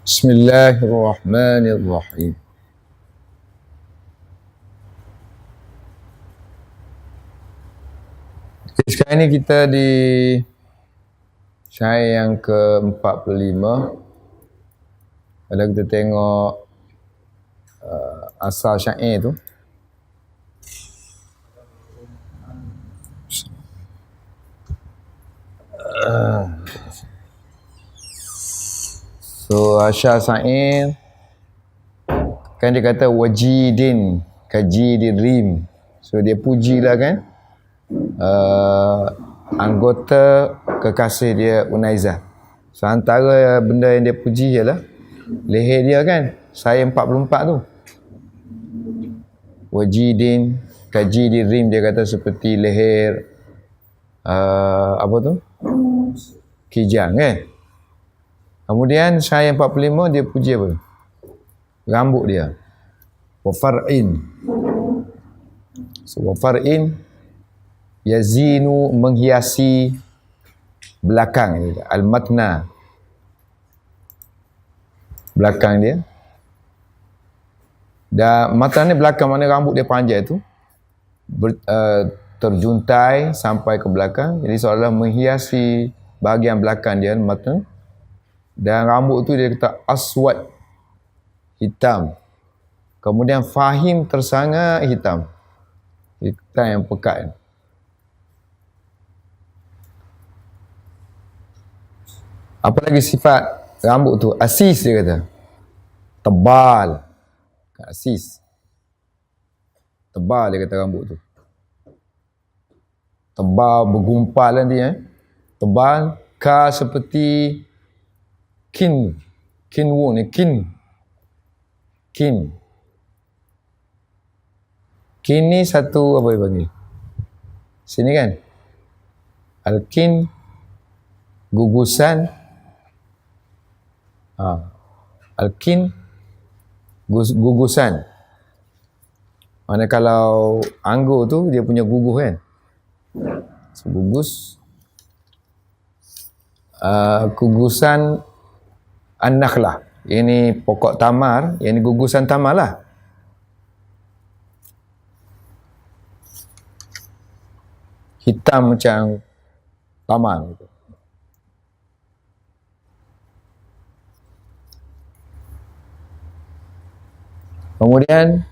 Bismillahirrahmanirrahim. Okay, sekarang ni kita di syair yang ke-45. Kalau kita tengok asal syair tu, so asal syair kan dia kata wajidin kajidin rim. So dia pujilah kan anggota kekasih dia Unaizah. So antara benda yang dia puji ialah leher dia kan, saya 44 tu. Wajidin kajidin rim, dia kata seperti leher apa tu? Kijang kan. Kemudian saya 45 dia puji apa? Rambut dia. Wa far'in. So wa far'in yazinu, menghiasi belakang dia. Al-matna, belakang dia. Dan mata ni belakang, mana rambut dia panjang tu terjuntai sampai ke belakang, jadi seolah menghiasi bahagian belakang dia, mata. Dan rambut tu dia kata aswad, hitam. Kemudian fahim, tersangat hitam, hitam yang pekat. Apa lagi sifat rambut tu? Asis, dia kata tebal. Asis, tebal, dia kata rambut tu tebal, bergumpal nanti tebal. Ka seperti kin ni, kin ni satu, apa dia panggil sini kan, al-kin, gugusan. Al-kin, gugusan. Mana kalau anggur tu dia punya gugus kan, so, gugusan an-nakhlah, ini pokok tamar, ini gugusan tamar lah. Hitam macam tamar gitu. Kemudian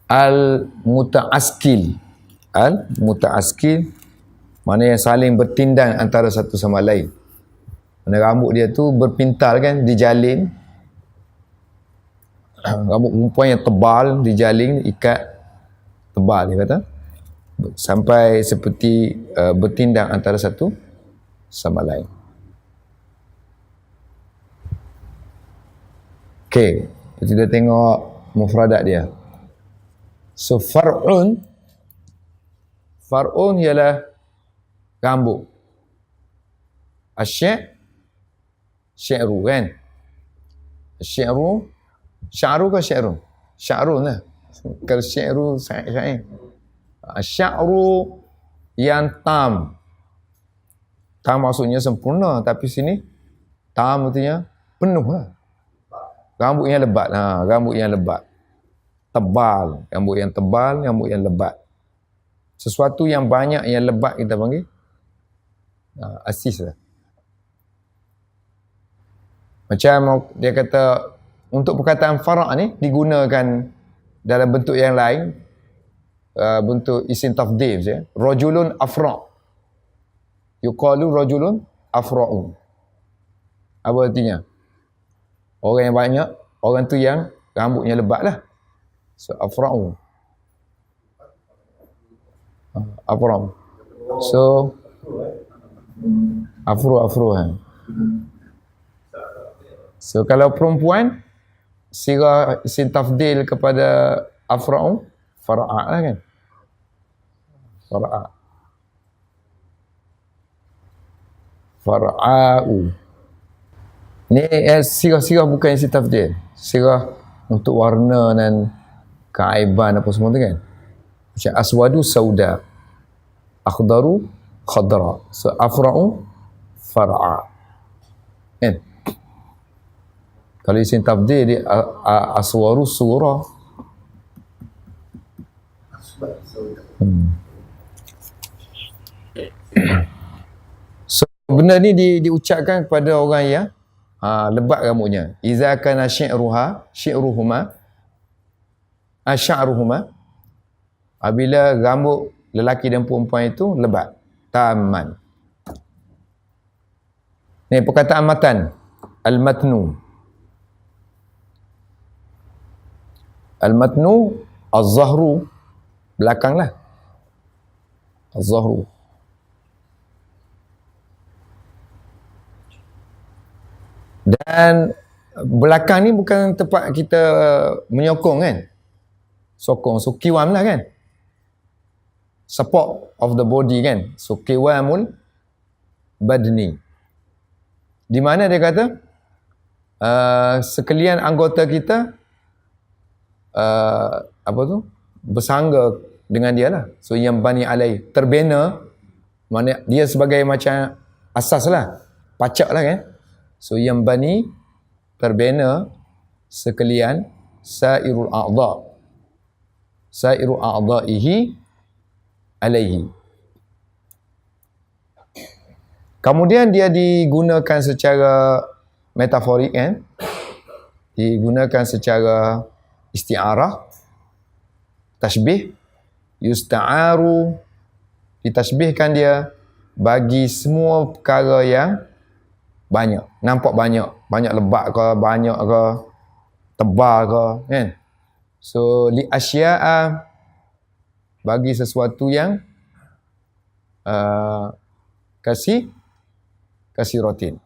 al-muta'askil, mana yang saling bertindang antara satu sama lain. Mana rambut dia tu berpintal kan, dijalin. Rambut perempuan yang tebal, dijalin, ikat tebal, dia kata, sampai seperti bertindang antara satu sama lain. Okey, kita tengok mufradat dia. So far'un ialah rambut. Syi'ru kan, syi'ru ke syi'run? Sya'run lah. Kalau syi'ru syair. Sya'ru yang tam maksudnya sempurna, tapi sini tam artinya penuh lah. Rambut yang lebat, rambut yang lebat, tebal, rambut yang tebal, rambut yang lebat. Sesuatu yang banyak yang lebat kita panggil asis lah. Macam dia kata, untuk perkataan fara' ni digunakan dalam bentuk yang lain, bentuk isim tafdhil ya. Rajulun afra', yuqalu rajulun afra'u. Apa artinya? Orang yang banyak, orang tu yang rambutnya lebat lah. So afra'u, afra'u. So afro kan. So kalau perempuan, sirah isim tafdil kepada afra'u, fara'a lah kan. Fara'u. Ni sirah-sirah bukan isim tafdil. Sirah untuk warna dan keaiban apa semua tu kan. Macam aswadu sauda, akhdaru khadra. So afra'u far'a. Kan? Kalau isim tafdhil dia aswaru surah. So benda ni diucapkan kepada orang yang lebat rambutnya. Iza kana syi'ruhuma sya'ruhuma, apabila rambut lelaki dan perempuan itu lebat, taman. Ni perkataan matan, al-matnu. Al-matnu az-zahru, belakanglah. Az-zahru. Dan belakang ni bukan tempat kita menyokong kan. Sokong, so kiwam lah kan. Support of the body kan. So kiwamul badni. Di mana dia kata sekalian anggota kita apa tu, bersangga dengan dia lah. So yang bani alai, terbina, mana dia sebagai macam asas lah, pacak lah kan. So yang bani terbina sekalian sairul a'dha'ihi alaihi. Kemudian dia digunakan secara metaforik kan, digunakan secara isti'arah, tashbih, yusta'aru, ditashbihkan dia bagi semua perkara yang banyak, nampak banyak lebat ke, banyak ke, tebal ke kan. So li asya'a, bagi sesuatu yang kasih rotin.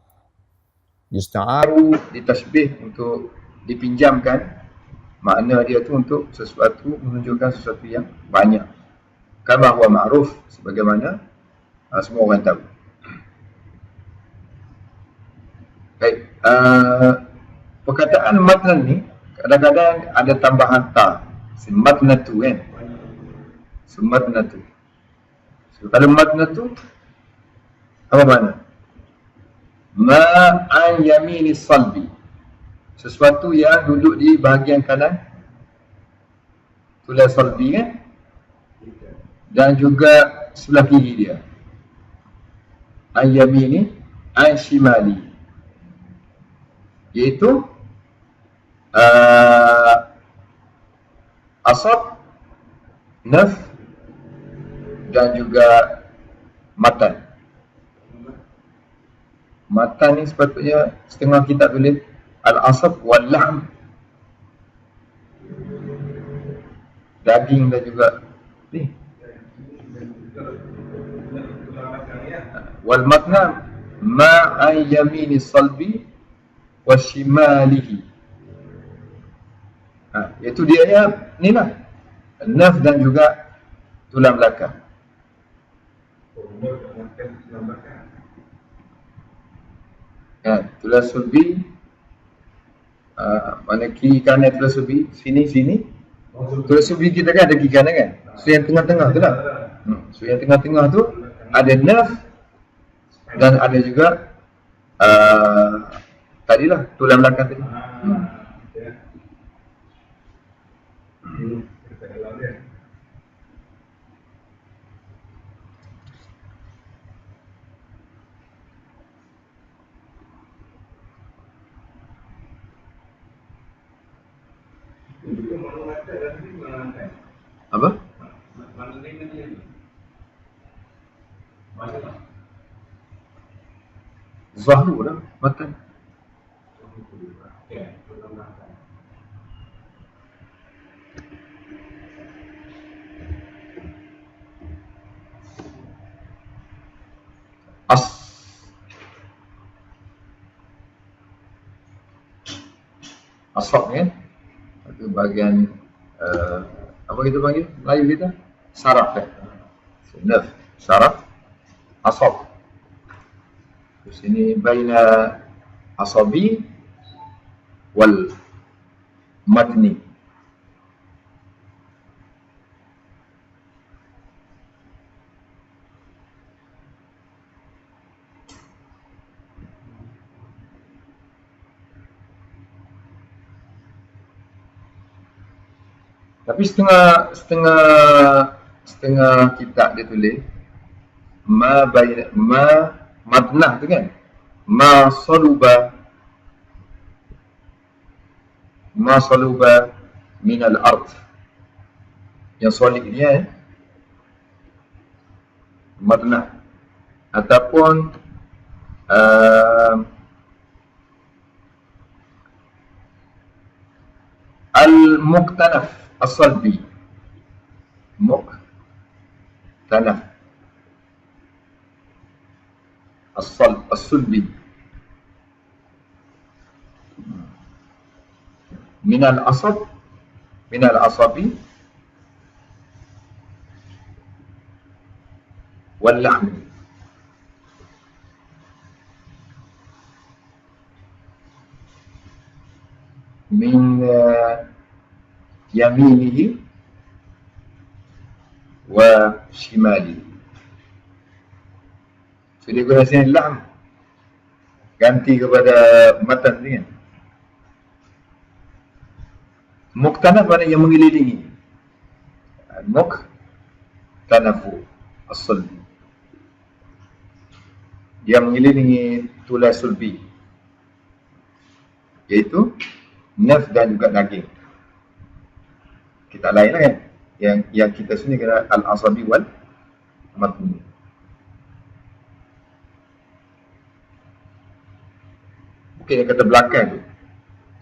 Yusta'aru, ditashbih untuk dipinjamkan, makna dia tu untuk sesuatu, menunjukkan sesuatu yang banyak. Kama huwa ma'ruf, sebagaimana semua orang tahu. Baik, perkataan matnan ni kadang-kadang ada tambahan ta, matnatu kan. So matnatu. So kalau matnatu apa makna? Ma'an yamini salbi, sesuatu yang duduk di bahagian kanan tulang salbi kan, dan juga sebelah kiri dia. An yamini, an shimali, iaitu asab, naf, dan juga matan. Matan ni sepatutnya setengah kita tulis al-asab wal lahm, daging dan juga ni. Wal matna ma'an yamini salbi wa shimalihi. Iaitu dia ya, ni lah naf dan juga tulang belakang. Tulang sulbi, mana kiri kanan tulang sulbi, sini. Tulang sulbi kita kan ada kiri kanan kan. So yang tengah-tengah tu lah. So yang tengah-tengah tu ada nerve dan ada juga tadilah tulang belakang tadi. Apa? Zahru lah, matan. Asab kan, itu bahagian apa kita panggil Melayu kita, saraf kan, nerve, saraf, asab. Terus ini baina asabi wal matni. Tapi setengah kitab dia tulis madnah tu kan, ma saluba min al-ard, yang solid dia madnah, ataupun al-muktanaf as-salbi, muktanaf as-sulbi min al-asabi wal-lahmi. Min yaminihi wa shimalihi. So dia guna sini lahm, ganti kepada matan ni kan. Muktanaf mana yang mengelilingi, muktanafu as-sulbi, dia mengelilingi tulai sulbi, iaitu nerf dan juga daging. Kita lain lah kan, yang kita sini kena al-asabi wal matni. Mungkin yang kata belakang tu,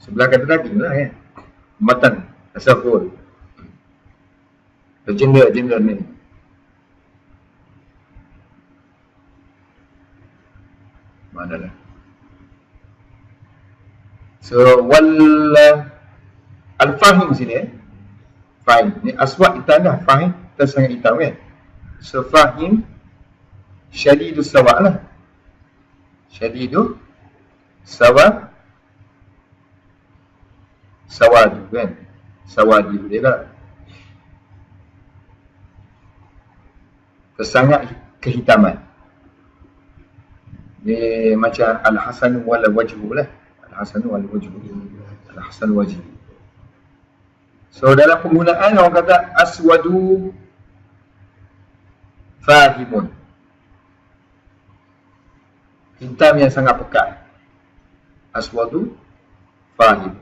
sebelah kata daging lah kan, matan, asaful, agenda ni. Mana lah. So al-fahim sini fahim ni aswad hitam dah, fahim tersangat hitam kan. So fahim syadidu sawa lah, syadidu sawadu kan, sawadi dia lah, tersangat kehitaman. Dia macam al-hasan wal wajhu lah, al-hasan wal wajhu, al-hasan wajhu. So dalam penggunaan orang kata aswadu fahimun, hitam yang sangat pekat. Aswadu fahim,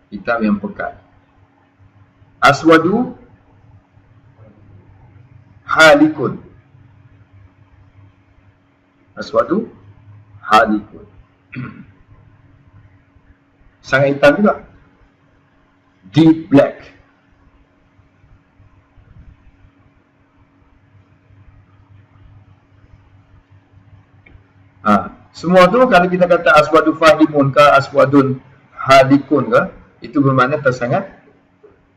hitam yang pekat. Aswadu halikun, aswadu halikun, sangat hitam juga. Deep black, semua tu kalau kita kata aswadu fahimun ke aswadun halikun ke, itu bermakna tersangat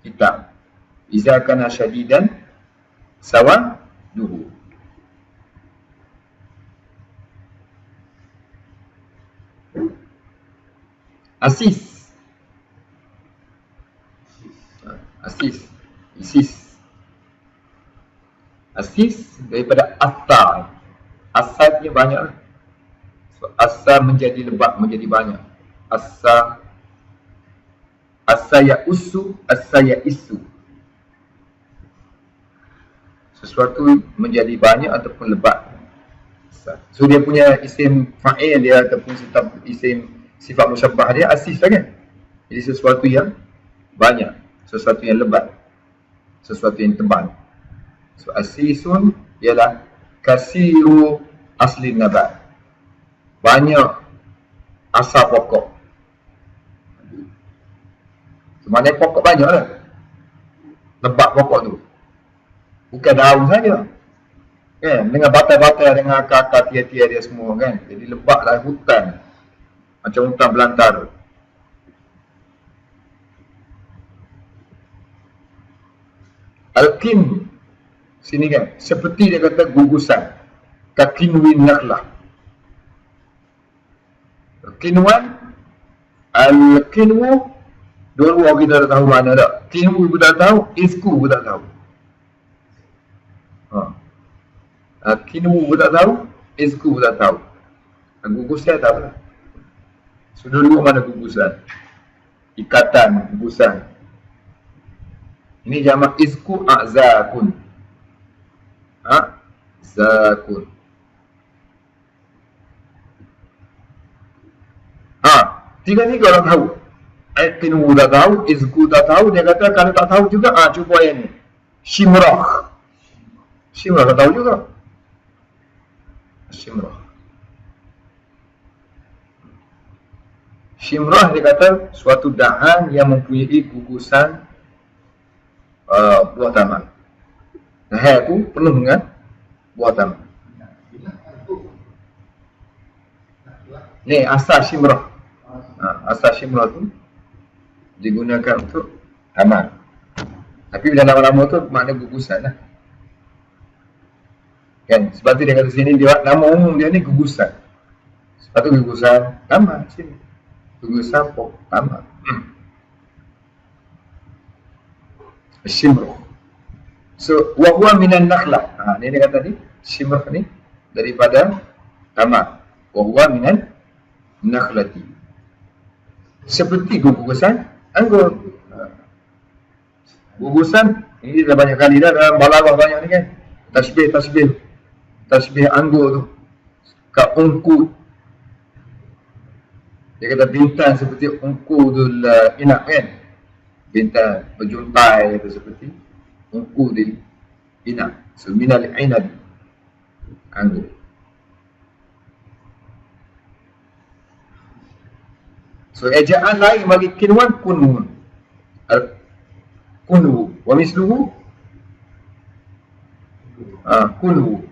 hitam. Iza kana syadidan sawaduhu. Asis daripada asar. Asar ni banyak lah. So, asar menjadi lebat, menjadi banyak. Asar ya usu, asar ya isu. Sesuatu menjadi banyak ataupun lebat. So dia punya isim fa'il dia ataupun isim sifat musyabbah dia asis lah kan. Jadi sesuatu yang banyak, sesuatu yang lebat, sesuatu yang tebal. So asisun ialah kasiru asli nabat, banyak asal pokok. Sebenarnya pokok banyak lah, lebat pokok tu, bukan daun saja kan, dengan batai-batai, dengan akar-akar tiar-tiar dia semua kan. Jadi lebatlah hutan, macam hutan belantara. Al-kin sini kan, seperti dia kata gugusan, kakinwin nakhlah. Kinwan, al-kinwu, dua kita dah tahu mana tak. Kinwu kita tak tahu, isku kita tak tahu. Kinwu kita tak tahu, isku kita tak tahu. Gugusan tak apa. Sudah dulu mana gugusan, ikatan gugusan. Ini jamak izku a'zakun. A'zakun. Tiga-tiga orang tahu. Qinwu dah tahu, izku dah tahu. Dia kata kalau tak tahu juga, cuba yang ni. Shimrah. Shimrah tak tahu juga. Shimrah. Shimrah dia kata suatu dahan yang mempunyai gugusan buah taman. Dahan tu penuh dengan buah taman. Ni asal shimrah. Asal shimrah tu digunakan untuk taman. Tapi bila lama-lama tu makna gugusan lah. Kan? Sebab tu dia kata sini dia nama umum dia ni gugusan. Sebab tu gugusan taman sini. Gugusan pok taman. Shimrah. So wa huwa minan nakhlah. Ni dia kata ni shimrah ni daripada taman. Wa huwa minan nakhlati. Seperti gugusan anggur. Gugusan ini dah banyak kali dah dalam balaghah banyak ni kan. Tasbih anggur tu. Kat ungku. Dia kata bintang seperti ungkudul inaq kan. Bintang berjuntai itu seperti ungkudul inaq. So minal inab anggur. So ejaan lain bagi kinwan kunwun. Kunwu wa misluhu kunwu.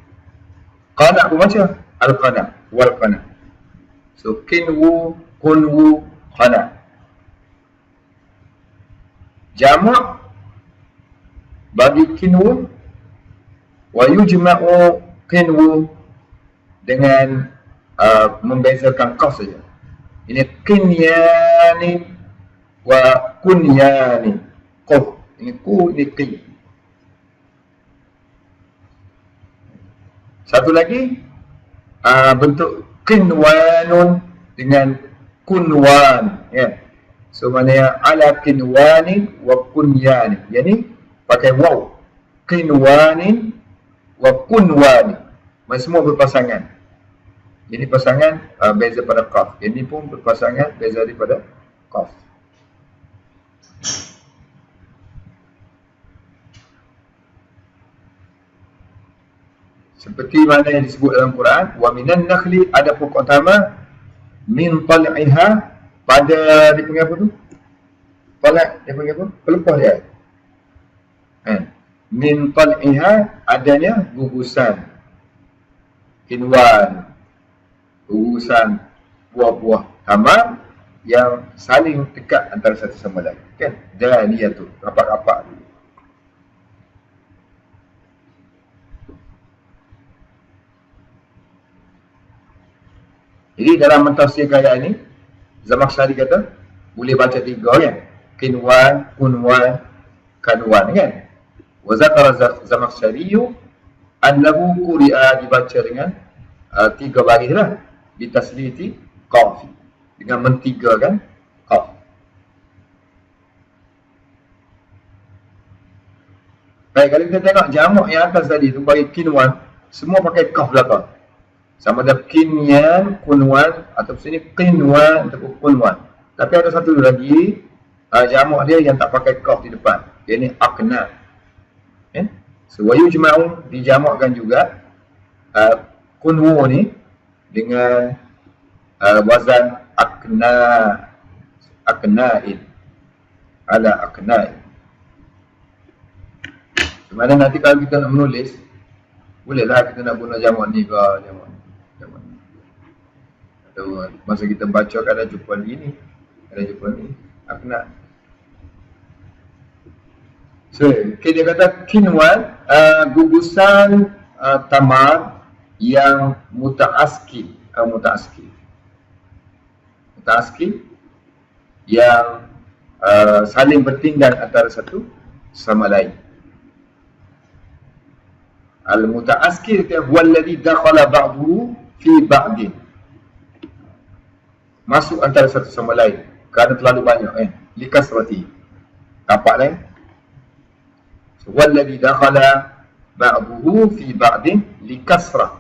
Qana pun macam al-qana wal qana. So kinwu, kunwu, qana. Jamak bagi kinwu wa yujma'u kinwu dengan membezakan qaf saja. Ini kinyani wa kunyani. Qaf. Ini ku, ini qi. Satu lagi bentuk kinwanun dengan kunwan. Ya. So maknanya ala kinwani wa kunyani. Yang ni pakai waw. Kinwani wa kunwani. Mereka semua berpasangan. Ini pasangan beza pada qaf. Ini pun berpasangan beza daripada qaf. Seperti mana yang disebut dalam Quran, wa minan nakhli, ada pokok tama, min tal'iha, pada dia panggil apa tu? Talak, dia panggil apa? Pelepah dia. Min tal'iha, adanya gugusan kinwan, gugusan buah-buah tama yang saling dekat antara satu sama lain. Kan? Daniyatu, rapat-rapat. Jadi dalam mentafsirkan ayat ini, Zamakhsyari kata boleh baca tiga kan? Kinwan, kunwan, kanwan kan? Wa zakara Zamakhsyari annahu quri'a, dibaca dengan tiga baris lah. Bitasliti qaf, dengan mentigakan qaf. Baik, kalau kita tengok jamak yang atas tadi tu bagi kinwan, semua pakai qaf belakang. Sama ada kinyan, kunwan, atau sini kinwan ataupun kunwan. Tapi ada satu lagi jamak dia yang tak pakai qaf di depan. Dia ni akna. So wa yujma'u, dijamakkan juga kunwu ni dengan wazan akna'in, ala akna'in. Sebenarnya nanti kalau kita nak menulis, bolehlah kita nak guna jamak ni ke jamak ni. Atau masa kita baca ada jumpa ni, ada jumpa ni, akna. So, dia kata kinwan, gugusan tamar yang muta'askil, yang saling bertinggal antara satu sama lain. Al-muta'askil itu huwa alladhi dakhala ba'duhu fi ba'din, masuk antara satu sama lain kerana terlalu banyak likasrati. Nampak lain? Walladhi dakhala ba'duhu fi ba'din li kasrah.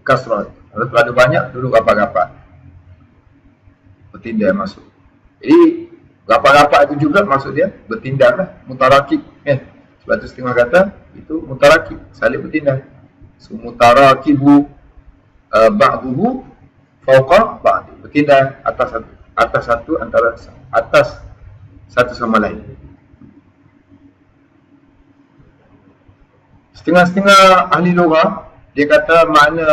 Kasrah. Kalau terlalu banyak, duduk rapat-rapat. Bertindak masuk. Jadi, rapat-rapat itu juga maksud dia bertindak lah. Mutarakib. Sebab tu setengah kata, itu mutarakib. Saling bertindak. So, mutarakibu ba'duhu fauqa ba'di. Bertindak atas satu antara atas satu sama lain. Setengah-setengah ahli lughah dia kata makna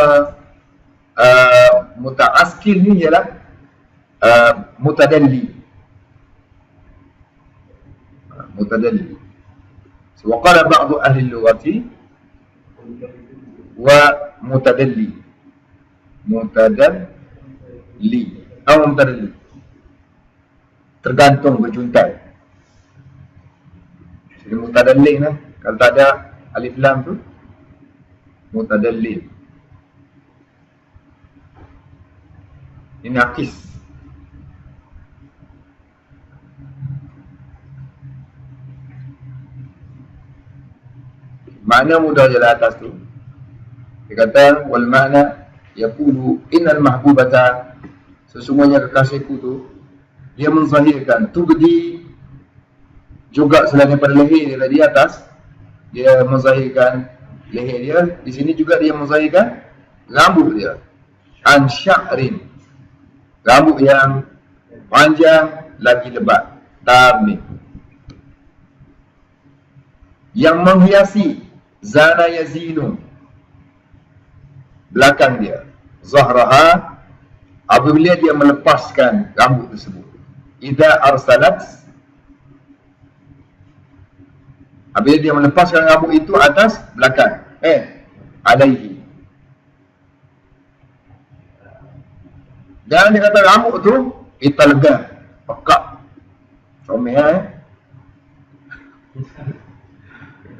mutaaskil ni ialah mutadalli. Mutadalli. So, waqala ba'du ahli lughati wa mutadalli. Mutadalli. Mutadalli. Tergantung, berjuntai. Jadi mutadalli lah. Kalau tak ada alif lam tu mutadalli. Ini nakis. Makna mudah je lah atas tu. Dia kata wal makna yaqulu innal mahbubata, sesungguhnya kekasihku tu dia menzahirkan tubdi juga selain daripada leher dia di atas, dia menzahirkan leher dia, di sini juga dia menzahirkan rambut dia, an sya'rin, rambut yang panjang lagi lebat, tamim, yang menghiasi zana yazinu, belakang dia, zahraha, apabila dia melepaskan rambut tersebut, idza arsalat, apabila dia melepaskan rambut itu atas belakang, alaihi. Dan dia kata rambut tu italgan, pekat, comel.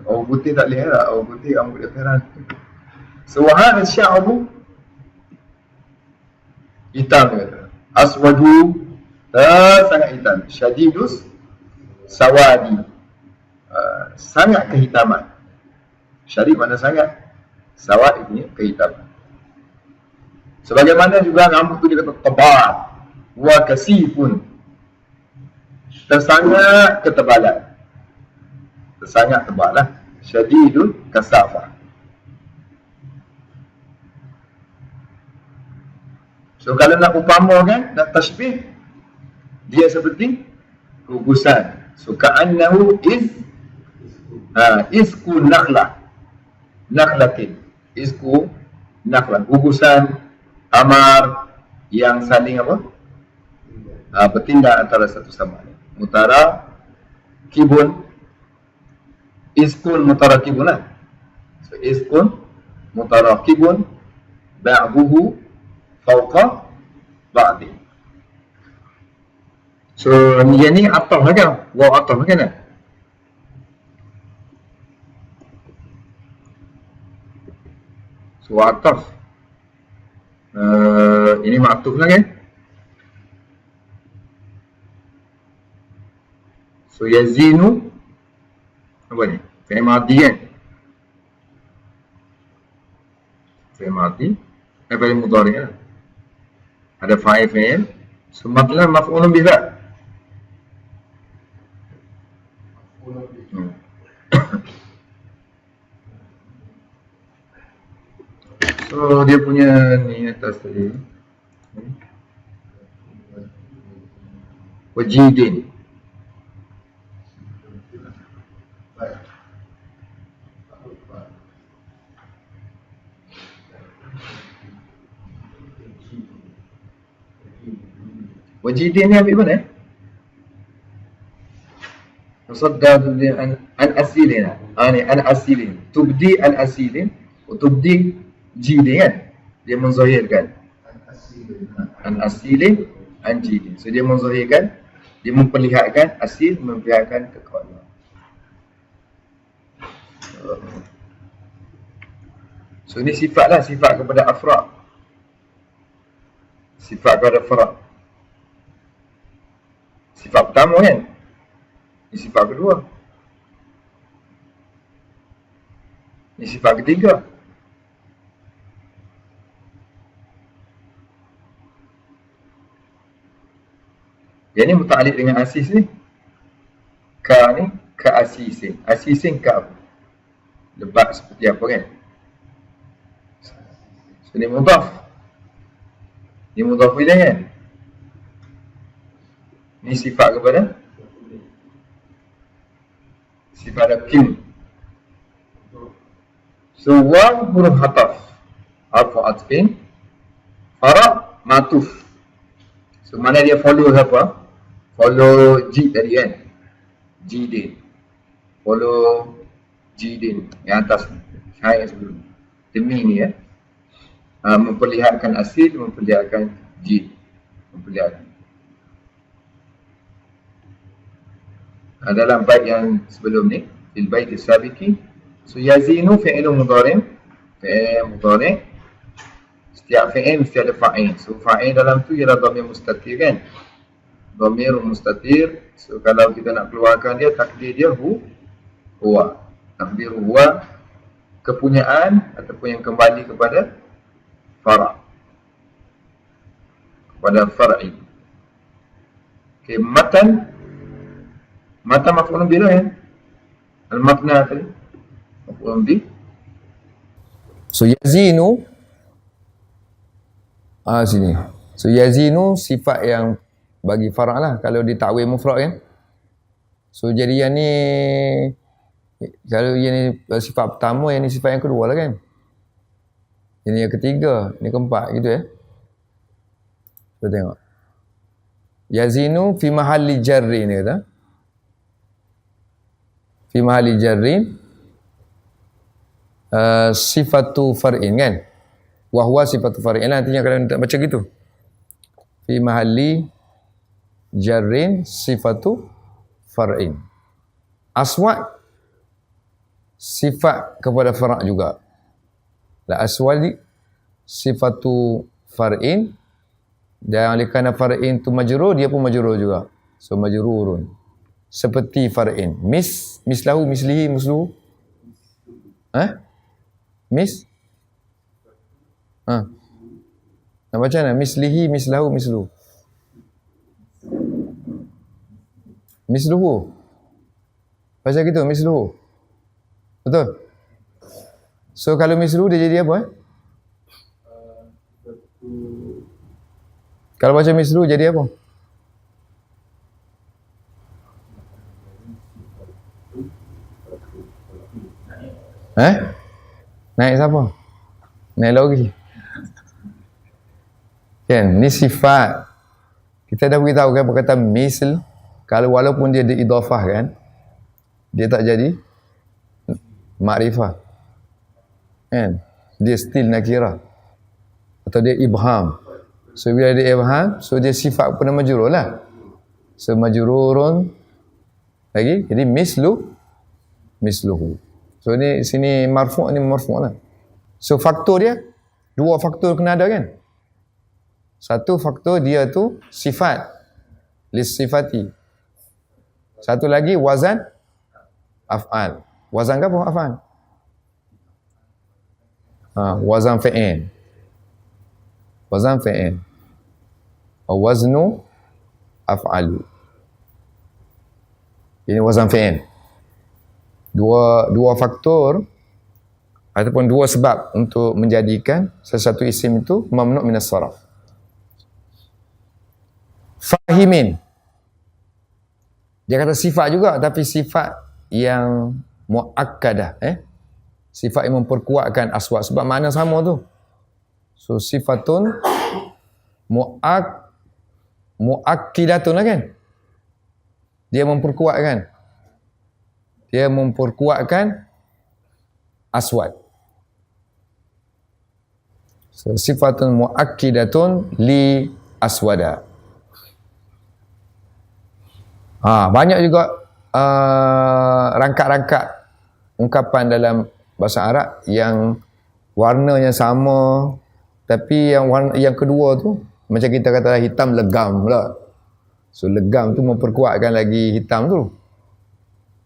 Orang putih tak boleh lah, orang putih rambut dia terang. Suwahan sya'bu hitam dia kata. Aswadu, sangat hitam. Syadidus sawadi, sangat kehitaman. Syadid mana sangat, sawad ini kehitaman. Sebagaimana juga rambut tu dia kata tebal, wa kasifun, tersangat ketebalan, tersangat tebal lah. Syadidul kasafah. So kalau nak upamakan, nak tashbih, dia seperti gugusan. So ka'annahu isku nakhlah, nakhlatin, isku nakhlah, gugusan tamar yang saling apa? Bertindak antara satu sama lain. Mutara kibun, iskun mutarakibun lah. So iskun mutarakibun ba'duhu fauqa ba'di. So yang ni ataf lah kan? Waw ataf lah kan? So ataf, ini maktuf lah kan? So yazinu apa ni? Fi'il madhi kan? Fi'il madhi fi'il mudhari kan? Ada fa'il. So makna maf'ulun bih tak? So dia punya ni atas tadi, wajidin, wajidin ni ambil mana? Musaddad an asilin, ni an asilin, tubdi an asilin, tubdi jidin kan? Dia menzahirkan an asilin, an jidin. So dia menzahirkan, dia memperlihatkan asil, memperlihatkan kekuatan. So ini sifat lah, sifat kepada afra', sifat kepada fara'. Sifat pertama kan? Ini sifat kedua. Ini sifat ketiga. Yang ni muta'alliq dengan asis ni. Ka ni ka asisin. Asisin ka apa? Lebat seperti apa kan? So ni mudhaf. Ni mudhaf ilaih kan? Ni sifat kepada sifat rakim. So wa huruf hataf, harfu atfin, fara matuf. So mana dia follow apa? Follow G tadi kan? Jidin. Follow Jidin yang atas ni. Syait sebelum demi ni ya. Memperlihatkan asil, memperlihatkan Jid. Memperlihatkan. Dalam bait yang sebelum ni, fil bait as-sabiqi, so yazinu fi'ilun mudhari', fi'il mudhari'. Setiap fi'il mesti ada fa'il. So fa'il dalam tu ialah dhamir mustatir kan? Dhamir mustatir. So kalau kita nak keluarkan dia, takdir dia huwa. Takdir huwa kepunyaan ataupun yang kembali kepada fara'. Kepada far'i. Okay, matan maf'ulun bih lah kan? Al-makna tadi maf'ulun bih. So yazinu sini. So yazinu sifat yang bagi fara' lah kalau ditakwil mufrad kan. So jadi yang ni kalau yang ni sifat pertama, yang ni sifat yang kedua lah kan. Ini yang ketiga, ini keempat gitu ya. Kita tengok. Yazinu fi mahalli jarri ni kata. Fi mahalli jarrin sifatu far'in kan. Wa huwa sifatu far'in. Nantinya kalau tak baca gitu. Fi mahalli jarrin sifatu far'in. Aswad sifat kepada fara' juga. La aswadi sifatu far'in, dan oleh kerana far'in tu majrur, dia pun majrur juga. So majrurun seperti far'in. Mislahu, mislihi, musluhu. Nak baca mana? Mislihi, mislahu, misluhu. Misluhu. Baca gitu, misluhu. Betul? So kalau misluhu dia jadi apa Kalau baca misluhu jadi apa? Naik siapa? Naik lagi. Kan, ni sifat. Kita dah beritahu kan perkataan misl, kalau walaupun dia diidhafah kan, dia tak jadi makrifah. Kan? Dia still nakirah. Atau dia ibham. So bila dia ibham, so dia sifat pada majrur lah. So majrurun lagi, jadi misluhu. So ni sini marfu' ni marfu' lah. So faktor dia, dua faktor kena ada kan? Satu faktor dia tu sifat, lisifati. Satu lagi wazan af'al. Wazan ke apa af'al? Wazan fi'il. Wazan fi'il. Waznu af'alu. Ini wazan fi'il. Dua faktor ataupun dua sebab untuk menjadikan sesuatu isim itu mamnu' minas saraf. Fahimin. Dia kata sifat juga, tapi sifat yang muakkadah, sifat yang memperkuatkan aswad, sebab makna sama tu. So sifatun muakkidatun lah kan. Dia memperkuatkan aswad. So sifatun muakkidatun li aswada. Banyak juga rangkap-rangkap ungkapan dalam bahasa Arab yang warnanya sama, tapi yang kedua tu macam kita kata hitam legam pula. So legam tu memperkuatkan lagi hitam tu.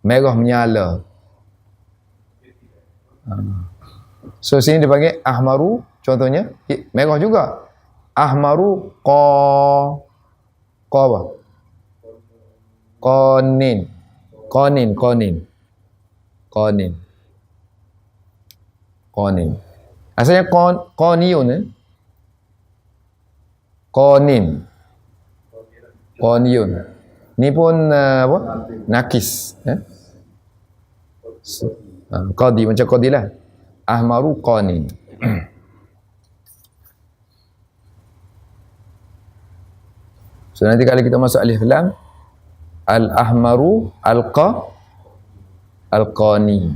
Merah menyala. So sini dia panggil ahmaru, contohnya merah juga. Ahmaru qa apa? Qanin. Asalnya qaniyun Qaniyun. Ni pun apa? Nakis. Qadi macam qadi lah. Ahmaru qanin. So nanti kalau kita masuk alif lam, al-ahmaru al-qani.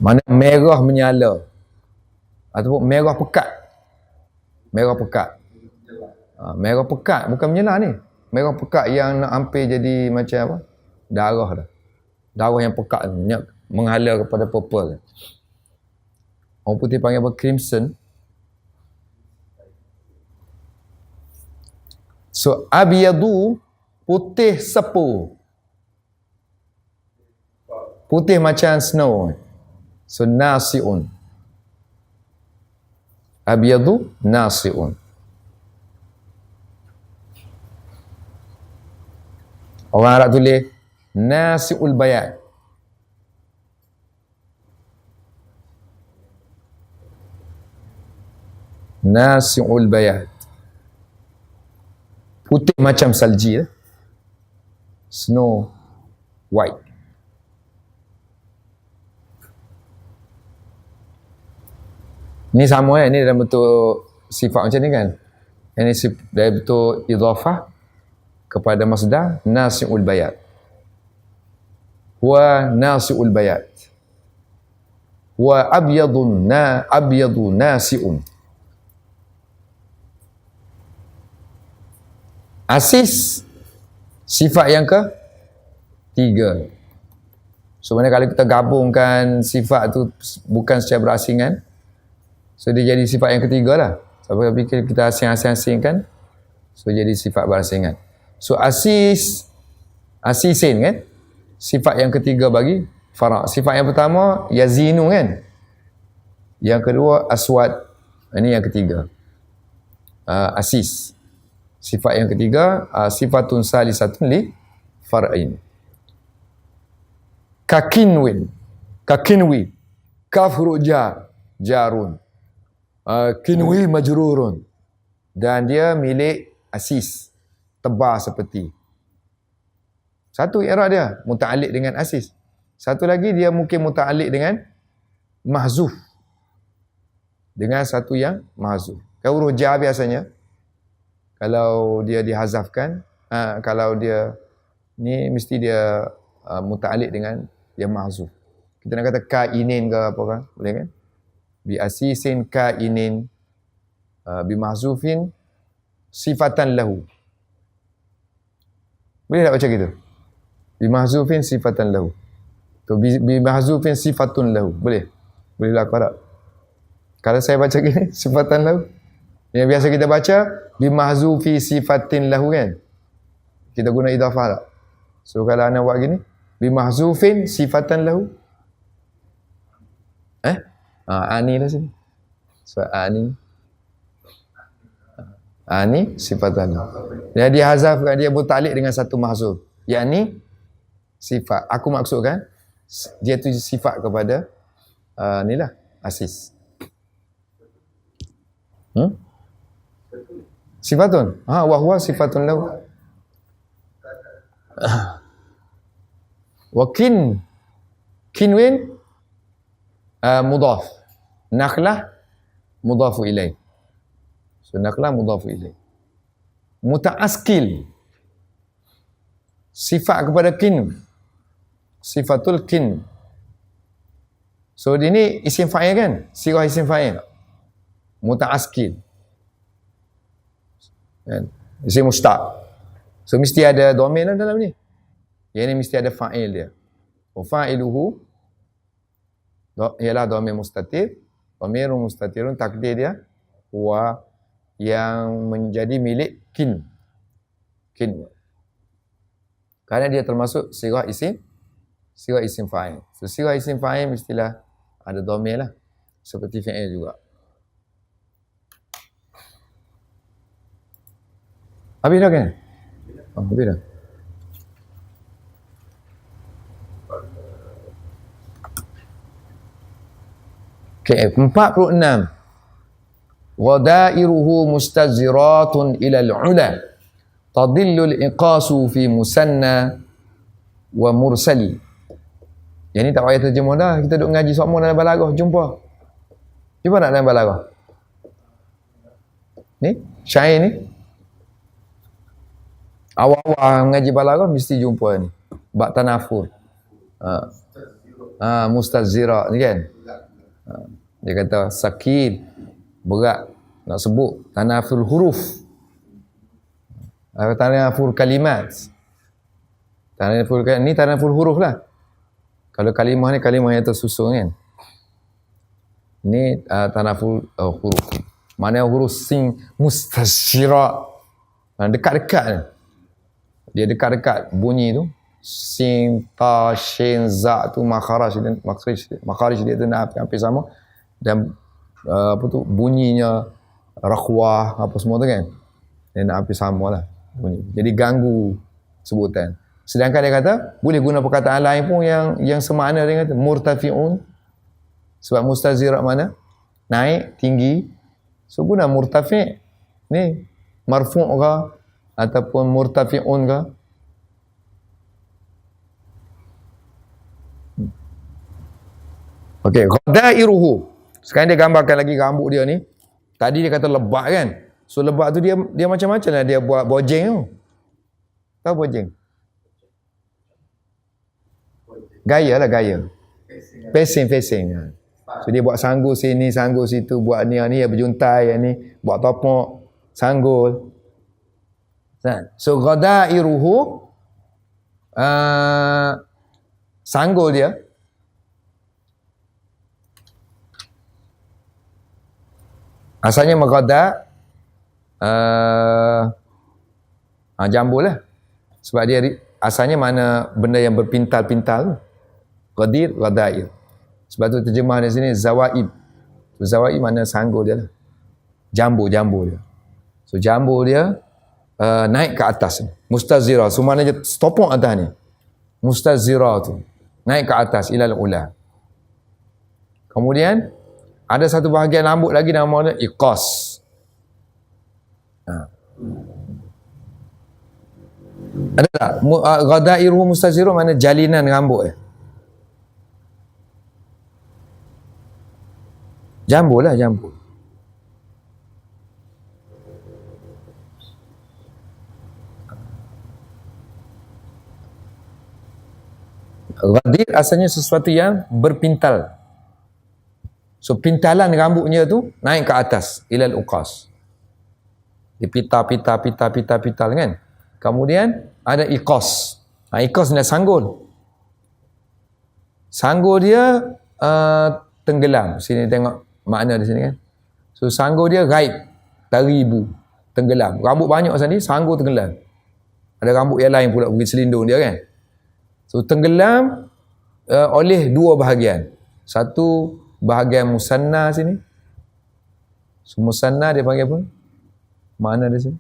Mana merah menyala ataupun merah pekat. Merah pekat bukan menyala ni. Merah pekat yang nak hampir jadi macam apa? Darah dah. Darah yang pekat menghala kepada purple. Orang putih panggil apa? Crimson. So abyadu, putih sepu. Putih macam snow. So nasiun. Abyadu nasiun. Orang Arab tulis nasiul bayat. Nasiul bayat. Putih macam salji lah. Snow white. Ni sama kan, ni dalam bentuk sifat macam ni kan. Ini dalam bentuk idhafah kepada masdar nasi'ul bayat. Wa nasi'ul bayat. Wa abyadu nasi'un. Asis, sifat yang ke tiga. So mana kalau kita gabungkan sifat tu bukan secara berasingan, so dia jadi sifat yang ketiga lah. Sampai fikir kita asing-asingkan, so jadi sifat berasingan. So asisin kan, sifat yang ketiga bagi fara'. Sifat yang pertama yazinu kan, yang kedua aswad, ini yang ketiga. Asis. Sifat yang ketiga sifatun salisatun li far'in. Kakinwi, kafru jarun, kinwi majrurun, dan dia milik asis, tebal seperti. Satu i'rab dia muta'alliq dengan asis. Satu lagi dia mungkin muta'alliq dengan mahzuf, dengan satu yang mahzuf. Kalau huruf jar biasanya kalau dia dihazafkan, kalau dia ni mesti dia muta'alliq dengan yang mahzuf. Kita nak kata kainin ke apa kan? Boleh kan? Bi asisin kainin, bi mahzufin sifatan lahu. Boleh tak baca gitu? Bi mahzufin sifatan lahu. Tu bi mahzufin sifatun lahu. Boleh? Boleh laku tak? Kalau saya baca gini sifatan lahu, yang biasa kita baca bi mahzufi sifatin lahu kan? Kita guna idhafah tak? So kalau anda buat gini, bi mahzufin sifatan lahu. Ani lah sini. So ani sifatan lahu. Dia dihazafkan, dia muta'alliq dengan satu mahzuf. Yakni sifat. Aku maksudkan dia tu sifat kepada ni lah asis. Sifatun. Wa huwa sifatun lahu. Wa kinwin mudhaf. Nakhlah mudhafu ilaih. So nakhlah mudhafu ilaih. Muta'askil, sifat kepada kin. Sifatul kin. So ini isim fa'il kan? Sirah isim fa'il. Muta'askil. Kan? Isim mustaq. So mesti ada domain lah dalam ni. Yang ini mesti ada fa'il dia. Fa'iluhu ialah domain mustatir. Domairun mustatirun, takdir dia huwa, yang menjadi milik kin. Kerana dia termasuk sirah isim Sirah isim fa'il. So sirah isim fa'il mestilah ada dhamir lah. Seperti fi'il juga. Habis dah kan? Oh, habis dah. Okay, 46. Wadairuhu mustaziratun ilal ula. Tadillul iqasu fi musanna wa mursali. Yang ni tak payah terjemah dah. Kita duk ngaji semua dalam balaghah. Jumpa. Jumpa tak dalam balaghah? Ni, syair ni. Awal-awal ngaji balaghah mesti jumpa ni. Bak tanafur. Mustazira ni kan. Dia kata sakit, berat nak sebut tanaful huruf, tanaful kalimat. Ni tanaful huruf lah. Kalau kalimah ni kalimah yang tersusun kan. Ni tanaful huruf. Mana huruf sin mustazira, dekat-dekat ni. Dia dekat-dekat bunyi tu. Sin, ta, shin, za tu makharij dia tu hampir sama. Dan bunyinya rakhwah apa semua tu kan, dia nak hampir sama lah bunyi. Jadi ganggu sebutan. Sedangkan dia kata boleh guna perkataan lain pun yang semakna. Dia kata murtafi'un, sebab mustazira mana? Naik, tinggi. So guna murtafi' ni marfu' ke ataupun murtafi'un ke. Okey, ghadairuhu. Sekarang dia gambarkan lagi rambut dia ni. Tadi dia kata lebat kan. So lebat tu dia macam-macam lah dia buat bojeng tu. Tahu bojeng? Gaya lah, gaya. Facing. So dia buat sanggul sini, sanggul situ, buat ni yang berjuntai, yang ni buat topok, sanggul. So ghadairuhu, sanggul dia. Asalnya maghada, jambul lah. Sebab dia asalnya mana benda yang berpintal-pintal tu. Ghadir, ghadair. Sebab tu terjemahan di sini zawaib. So, zawaib mana sanggul dia lah. Jambu dia. So jambu dia naik ke atas. Mustazira. So maknanya stopok atas ni. Mustazira tu. Naik ke atas ilal ula. Kemudian ada satu bahagian rambut lagi nama dia iqas. Ada tak? Ghadairuhu mustaziru mana jalinan rambut. Jambu lah, jambu. Ghadir asalnya sesuatu yang berpintal. So pintalan rambutnya tu naik ke atas ilal uqas. Dia pita kan. Kemudian ada iqas. Iqas ni sanggul. Sanggul dia tenggelam. Sini tengok makna di sini kan. So sanggul dia gaib, taribu, tenggelam. Rambut banyak sini, sanggul tenggelam. Ada rambut yang lain pula pergi selindung dia kan. So tenggelam oleh dua bahagian. Satu bahagian musanna sini. So musanna dia panggil apa? Mana di sini?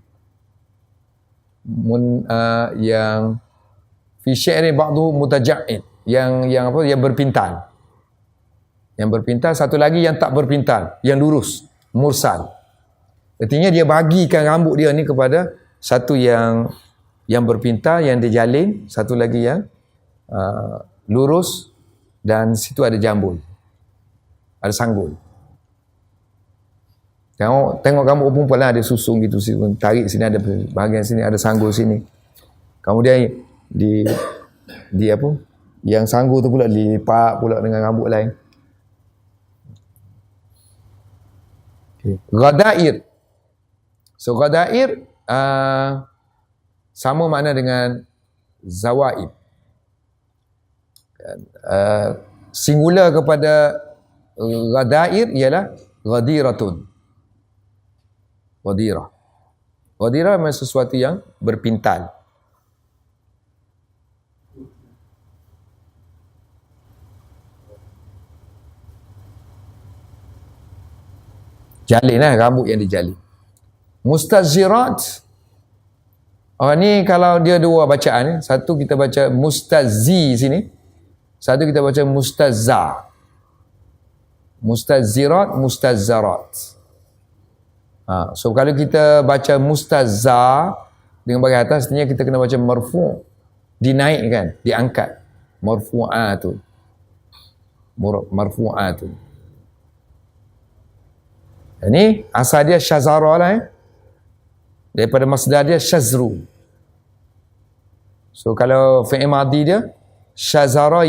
Yang fi syi'ri ba'du mutaja'id. Yang apa? Yang berpintal. Yang berpintal, satu lagi yang tak berpintal, yang lurus, mursal. Artinya dia bagikan rambut dia ni kepada satu yang berpintal, yang dia jalin, satu lagi yang lurus, dan situ ada jambul. Ada sanggul. Tengok rambut perempuan lah, ada susung gitu, tarik sini ada bahagian sini, ada sanggul sini. Kemudian di apa? Yang sanggul tu pula dilipat pula dengan rambut lain. Okay. Ghadair. So ghadair sama makna dengan zawaib. Singular kepada ghadair ialah ghadiratun. Ghadirah. Ghadirah memang sesuatu yang berpintal. Jalin lah, rambut yang dijalin. Mustazirat. Ni kalau dia dua bacaan. Satu kita baca mustazi sini. Satu kita baca mustazza. Mustazirat, mustazzarat. So kalau kita baca mustazza dengan bagian atas, sebenarnya kita kena baca marfu'. Dinaikkan, diangkat. Marfu'atu. Marfu'atu. Ini asal dia syazara lah. Daripada masdar dia syazru. So kalau fi'il madhi dia syazara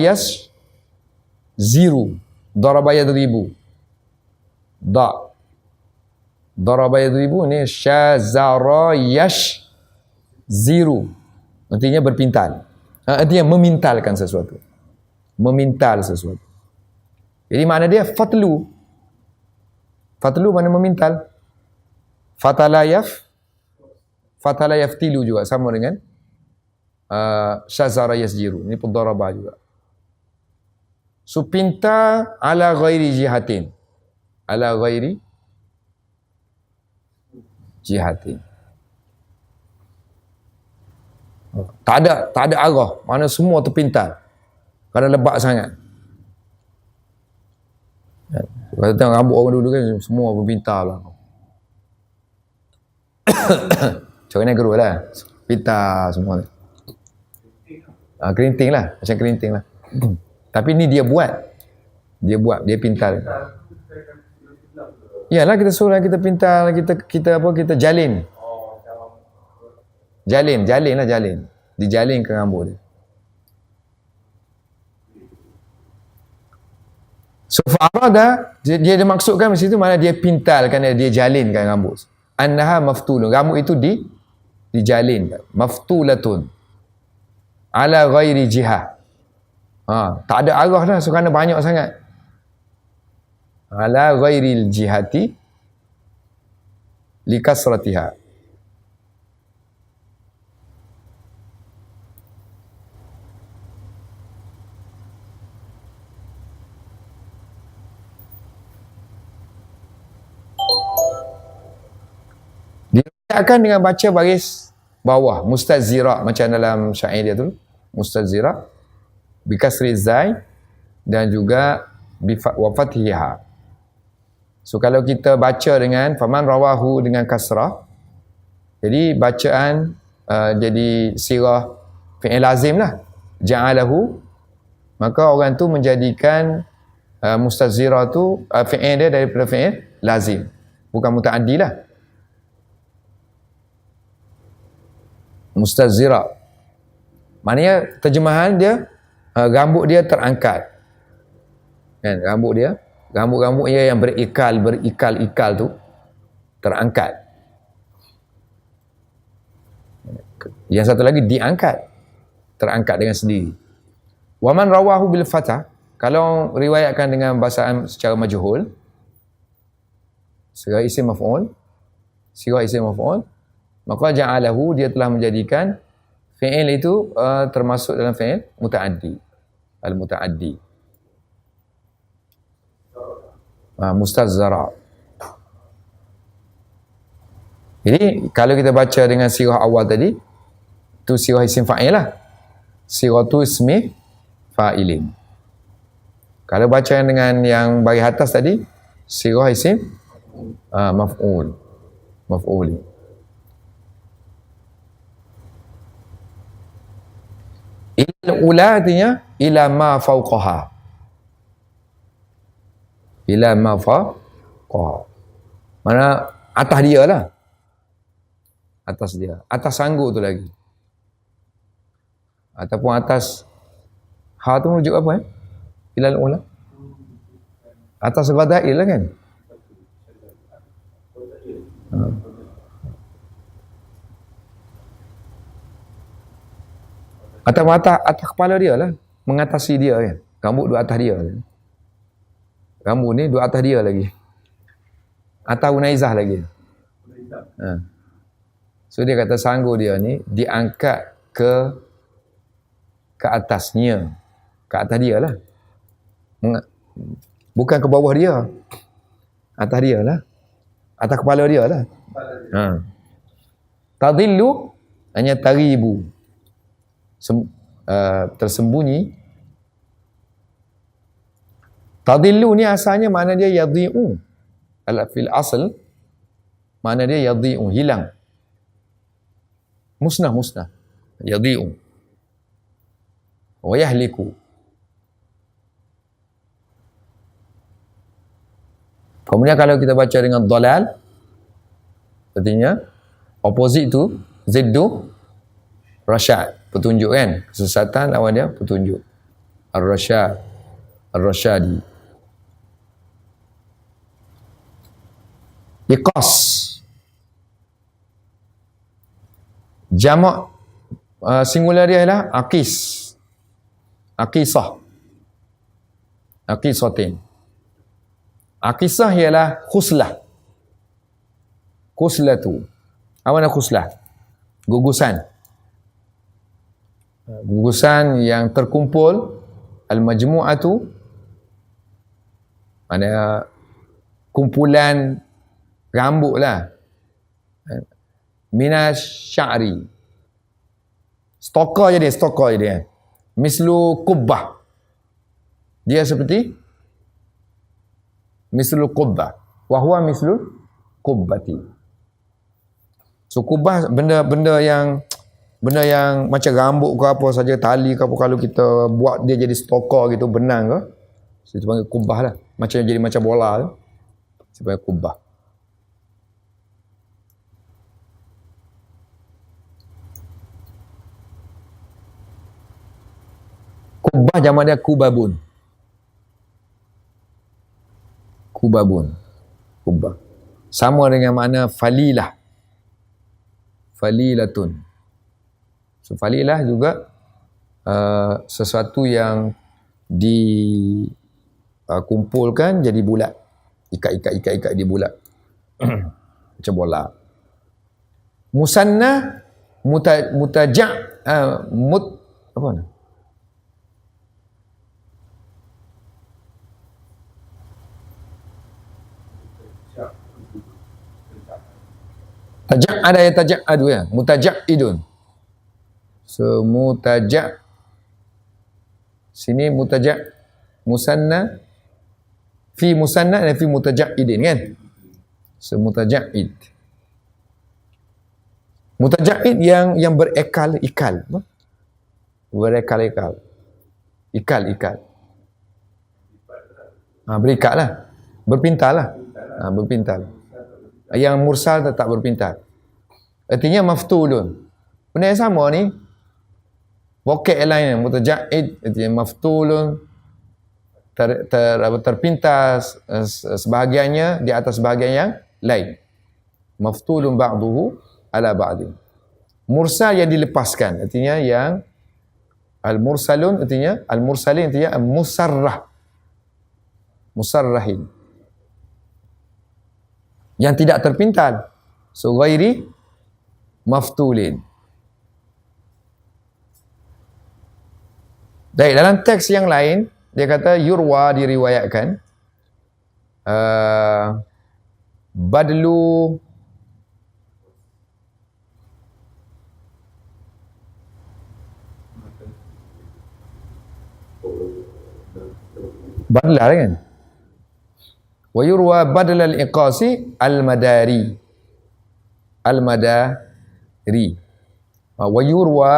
ziru. Daraba yadribu. Daraba yadribu ni syazara ziru. Artinya berpintal. Artinya memintalkan sesuatu. Memintal sesuatu. Jadi makna dia fatlu. Fatlu mana memintal. Fatala yaftilu juga sama dengan syazara yasjiru. Ini pun darabah juga. So pinta ala ghairi jihatin. Ala ghairi jihatin. Tak ada arah. Mana semua terpintal. Kerana lebat sangat. Kalau tengok rambut orang dulu kan semua berpintal lah. Macam mana gerus lah. Pintal semua. Kerinting lah. Macam kerinting lah. Tapi ni dia buat. Dia pintal. Yalah kita suruh kita pintal, kita jalin. Jalin. Dijalinkan rambut dia. So fa'arada, dia maksudkan di situ mana dia pintalkan, dia jalinkan rambut. Annaha maftulun. Rambut itu dijalinkan. Maftulatun. Ala ghairi jihah. Tak ada arah dah, so kerana banyak sangat. Ala ghairil jihati likasratiha. Diriwayatkan dengan baca baris bawah, mustazira, macam dalam syair dia tu, mustazira bi kasri zai dan juga bi wa fathiha. So kalau kita baca dengan faman rawahu dengan kasrah, jadi bacaan jadi sirah fi'il lazim lah, ja'alahu, maka orang tu menjadikan mustazira tu fi'il dia daripada fi'il lazim, bukan muta'addi lah. Mustazira. Maknanya terjemahan dia rambut dia terangkat. Kan rambut dia yang berikal tu terangkat. Yang satu lagi diangkat. Terangkat dengan sendiri. Wa man rawahu bil fathah, kalau riwayatkan dengan bahasaan secara majhul, sirah isim maf'ul, maka ja'alahu, dia telah menjadikan fi'il itu termasuk dalam fi'il muta'addi. Al-muta'addi. Mustazzara. Jadi kalau kita baca dengan sirah awal tadi, itu sirah isim fa'il lah. Sirah tu ismi fa'ilin. Kalau baca dengan yang bagi atas tadi, sirah isim maf'ul. Ilal ula artinya ila ma fauqaha. Ila ma fauqaha. Mana atas dia lah. Atas dia. Atas sanggup tu lagi. Ataupun atas ha tu merujuk apa Ilal ula. Atas ghadail lah kan. Atas kepala dia lah. Mengatasi dia kan. Rambut duduk atas dia. Rambut ni duduk atas dia lagi. Atas unaizah lagi. So dia kata sanggup dia ni diangkat ke atasnya. Ke atas dia lah. Bukan ke bawah dia. Atas dia lah. Atas kepala dia lah. Tadillu hanya taribu. Tersembunyi. Tadillu ni asalnya makna dia yadhi'u. Fil asal makna dia yadhi'u, hilang. Musnah. Yadhi'u. Wa yahliku. Kemudian kalau kita baca dengan dalal, artinya opposite tu ziddu rasyad, petunjuk kan, kesesatan lawan dia petunjuk. Ar-rasyad, ar-rasyadi. Iqas, jamak singular dia adalah aqis, aqisah, aqisatin. Aqisah ialah khuslah, khuslatu. Apa nama khuslah? Gugusan. Gugusan yang terkumpul, al-majmu'atu, mana kumpulan rambut lah, minas sya'ri, stokor je dia. Mislu kubbah, dia seperti mislu kubbah, wahwa mislu kubbati. So kubbah benda yang macam rambut ke apa saja, tali ke apa, kalau kita buat dia jadi stokor gitu, benang ke, so, itu panggil kubbah lah. Macam jadi macam bola tu, itu panggil kubbah. Kubbah jamak dia kubabun. Kubbah. Sama dengan makna falilah. Falilatun. So falilah juga sesuatu yang dikumpulkan jadi bulat. Ikat dia bulat. Macam bola. Musanna mutajak apa ni? Taja'ada ya taja'adu ya. Mutaja'idun. So mutaja' sini mutaja' musanna, fi musanna dan fi mutaja'idin kan. So mutaja'id. Mutaja'id yang berekal, ikal. Berekal. Ikal. Berikat lah. Berpintal lah. Berpintal. Yang mursal tak berpintal. Artinya maftulun. Benda yang sama ni, vokat lain, mutaja'id, artinya maftulun, terpintal sebahagiannya di atas sebahagian yang lain. Maftulun ba'duhu ala ba'din. Mursal yang dilepaskan, artinya yang al-mursalun, artinya al-mursalin, artinya musarrahin, yang tidak terpintal. So ghairi maftulin. Baik, dalam teks yang lain dia kata yurwa, diriwayatkan, badlu badlah kan, wa yurwa badal al-iqasi al-madari, wa yurwa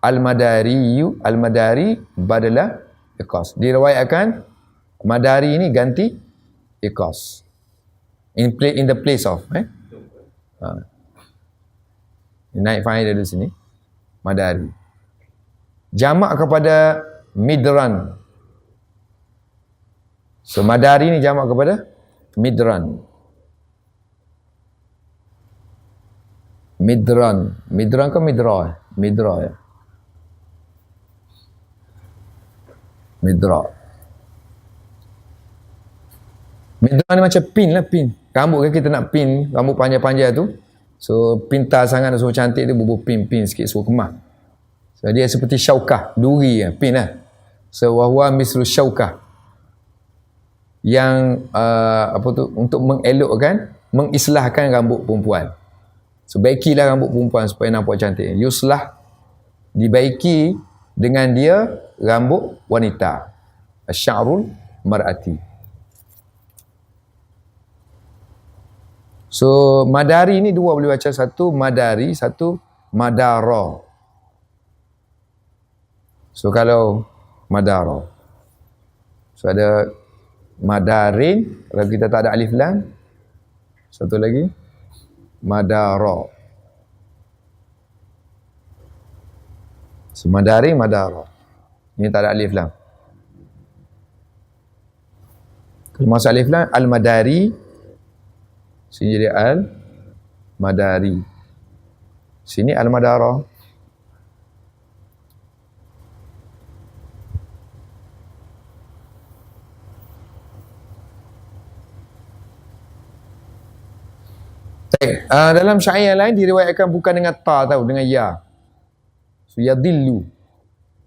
al-madari badala iqas. Diriwayatkan madari ini ganti iqas, in the place of naik fa'il dari sini madari. Jamak kepada midran. So madari ni jamak kepada midran. Midran ke midra? Midra ya. Midra ni macam pin lah, pin. Rambut kan kita nak pin, rambut panjang-panjang tu. So pintar sangat, so cantik tu, bubuh pin sikit, so kemah. So dia seperti syaukah, duri ya, pin lah. So wahwa mislu syaukah. Yang untuk mengelokkan mengislahkan rambut perempuan. So baikilah rambut perempuan supaya nampak cantik. Yuslah, dibaiki dengan dia rambut wanita. Asy'arul mar'ati. So madari ni dua boleh baca, satu madari, satu madara. So kalau madara, so ada madarin, kalau kita tak ada alif lam. Satu lagi madara. So madari, madara. Ini tak ada alif lam. Kalau masuk alif lam, al-madari, sini jadi al-madari. Sini al-madara. Dalam syair yang lain diriwayatkan bukan dengan ta tau, dengan ya. So yadillu.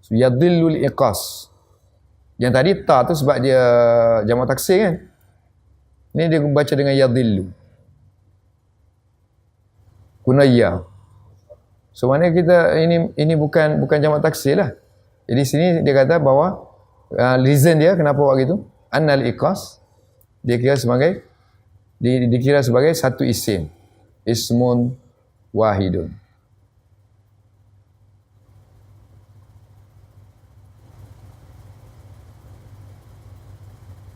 So yadillul iqas. Yang tadi ta tu sebab dia jamak taksir kan. Ni dia baca dengan yadillu. Guna ya. So mana kita ini bukan jamak taksir lah. Jadi sini dia kata bahawa reason dia kenapa buat gitu, annal iqas dia kira sebagai dikira sebagai satu isim. Ismun wahidun.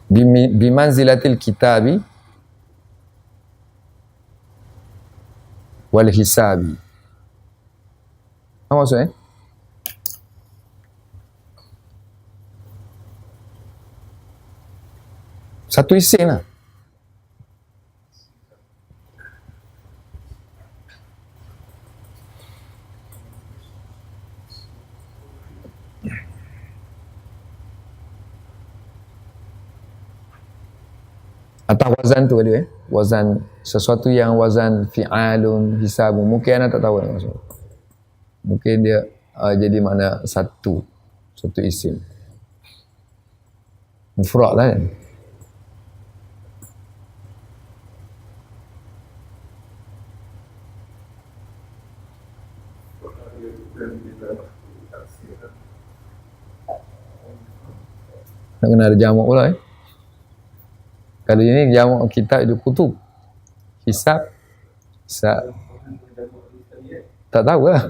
Bimanzilatil kitabi wal hisabi. Apa maksudnya? Satu isim lah. Atau wazan tu ada wazan sesuatu yang wazan fi'alun, hisabun. Mungkin anda tak tahu apa maksud. Mungkin dia jadi makna satu isim. Mufrad lah kan. Nak kena ada jamak pula Kalau ini jamak kitab itu kutub. Hisab. Tak tahu lah.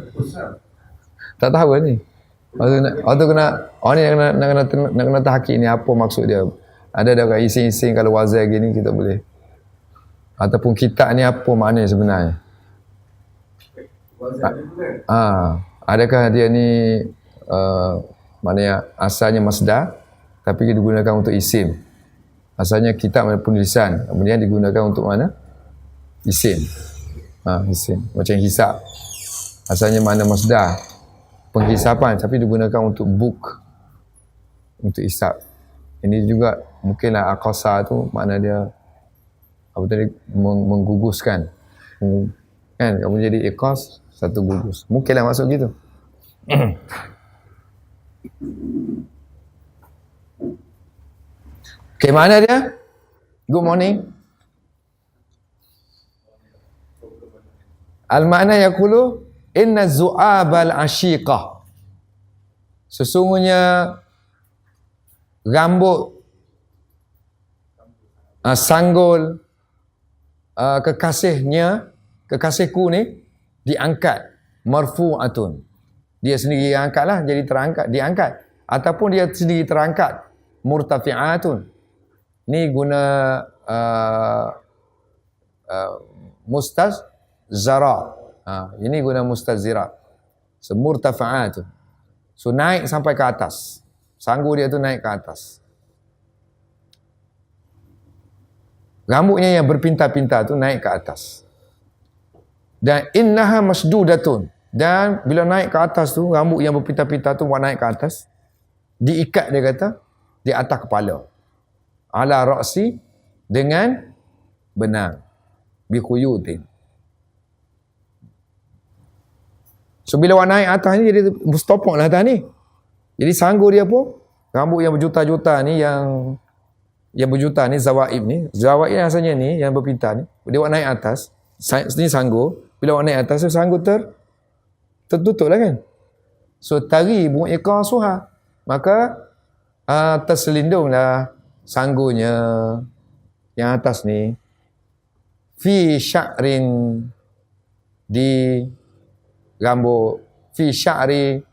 Tak tahu lah ni. Waktu kena nak kena tahqiq ni apa maksud dia. Ada dekat ising-ising kalau wazan gini kita boleh. Ataupun kitab ni apa makna sebenarnya. Adakah dia ni maknanya asalnya masdar tapi digunakan untuk isim. Asalnya kitab penulisan, kemudian digunakan untuk mana? Isim. Isim. Macam hisab. Asalnya mana masdar, penghisapan, tapi digunakan untuk book, untuk hisab. Ini juga mungkinlah aqasa tu makna dia apa tadi, mengguguskan. Kan, kamu jadi iqas, satu gugus. Mungkinlah masuk gitu. Okay, mana dia? Good morning. Al-makna yaqulu inna zu'abal ashiqah. Sesungguhnya rambut sanggul kekasihku ni diangkat, marfu'atun. Dia sendiri yang angkatlah, jadi terangkat, diangkat. Ataupun dia sendiri terangkat, murtafi'atun. Ni guna mustazara. Ini guna mustazira. Semurtafa'at. So naik sampai ke atas. Sanggul dia tu naik ke atas. Rambutnya yang berpinta-pinta tu naik ke atas. Dan innaha masdudatun. Dan bila naik ke atas tu, rambut yang berpinta-pinta tu buat naik ke atas, diikat dia kata di atas kepala. Ala ra'si, dengan benang, biquyutin. So bila awak naik atas ni jadi mustopok lah atas ni. Jadi sanggul dia pun rambut yang berjuta-juta ni, yang berjuta ni zawaib ni. Zawaib asalnya ni yang berpinta ni, dia awak naik atas, sini sanggur, bila awak naik atas tu sanggur tertutup lah kan. So tari iqa suha, maka terselindunglah sanggurnya yang atas ni fi sya'rin, di rambut, fi sya'ri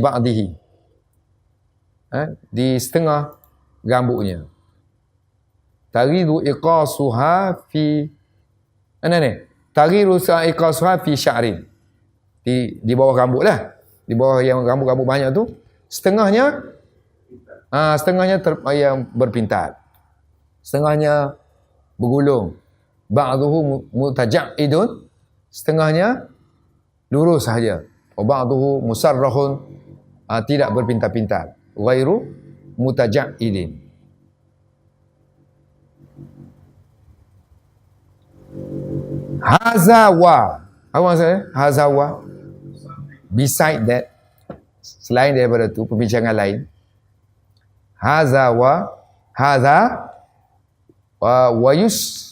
ba'dihi, di setengah rambutnya. Taridu iqasuha fi mana ni? Taridu iqasuha fi sya'rin, di bawah rambut lah, di bawah yang rambut-rambut banyak tu, setengahnya yang berpintal, setengahnya bergulung. Ba'duhu mutaja'idun, setengahnya lurus sahaja. Wa ba'duhu musarrahun, tidak berpintal-pintal. Ghairu mutaja'idin. Hazawa. Apa maksudnya? Hazawa. Beside that, selain daripada tu, perbincangan lain. Hazawa. Haza. Wayus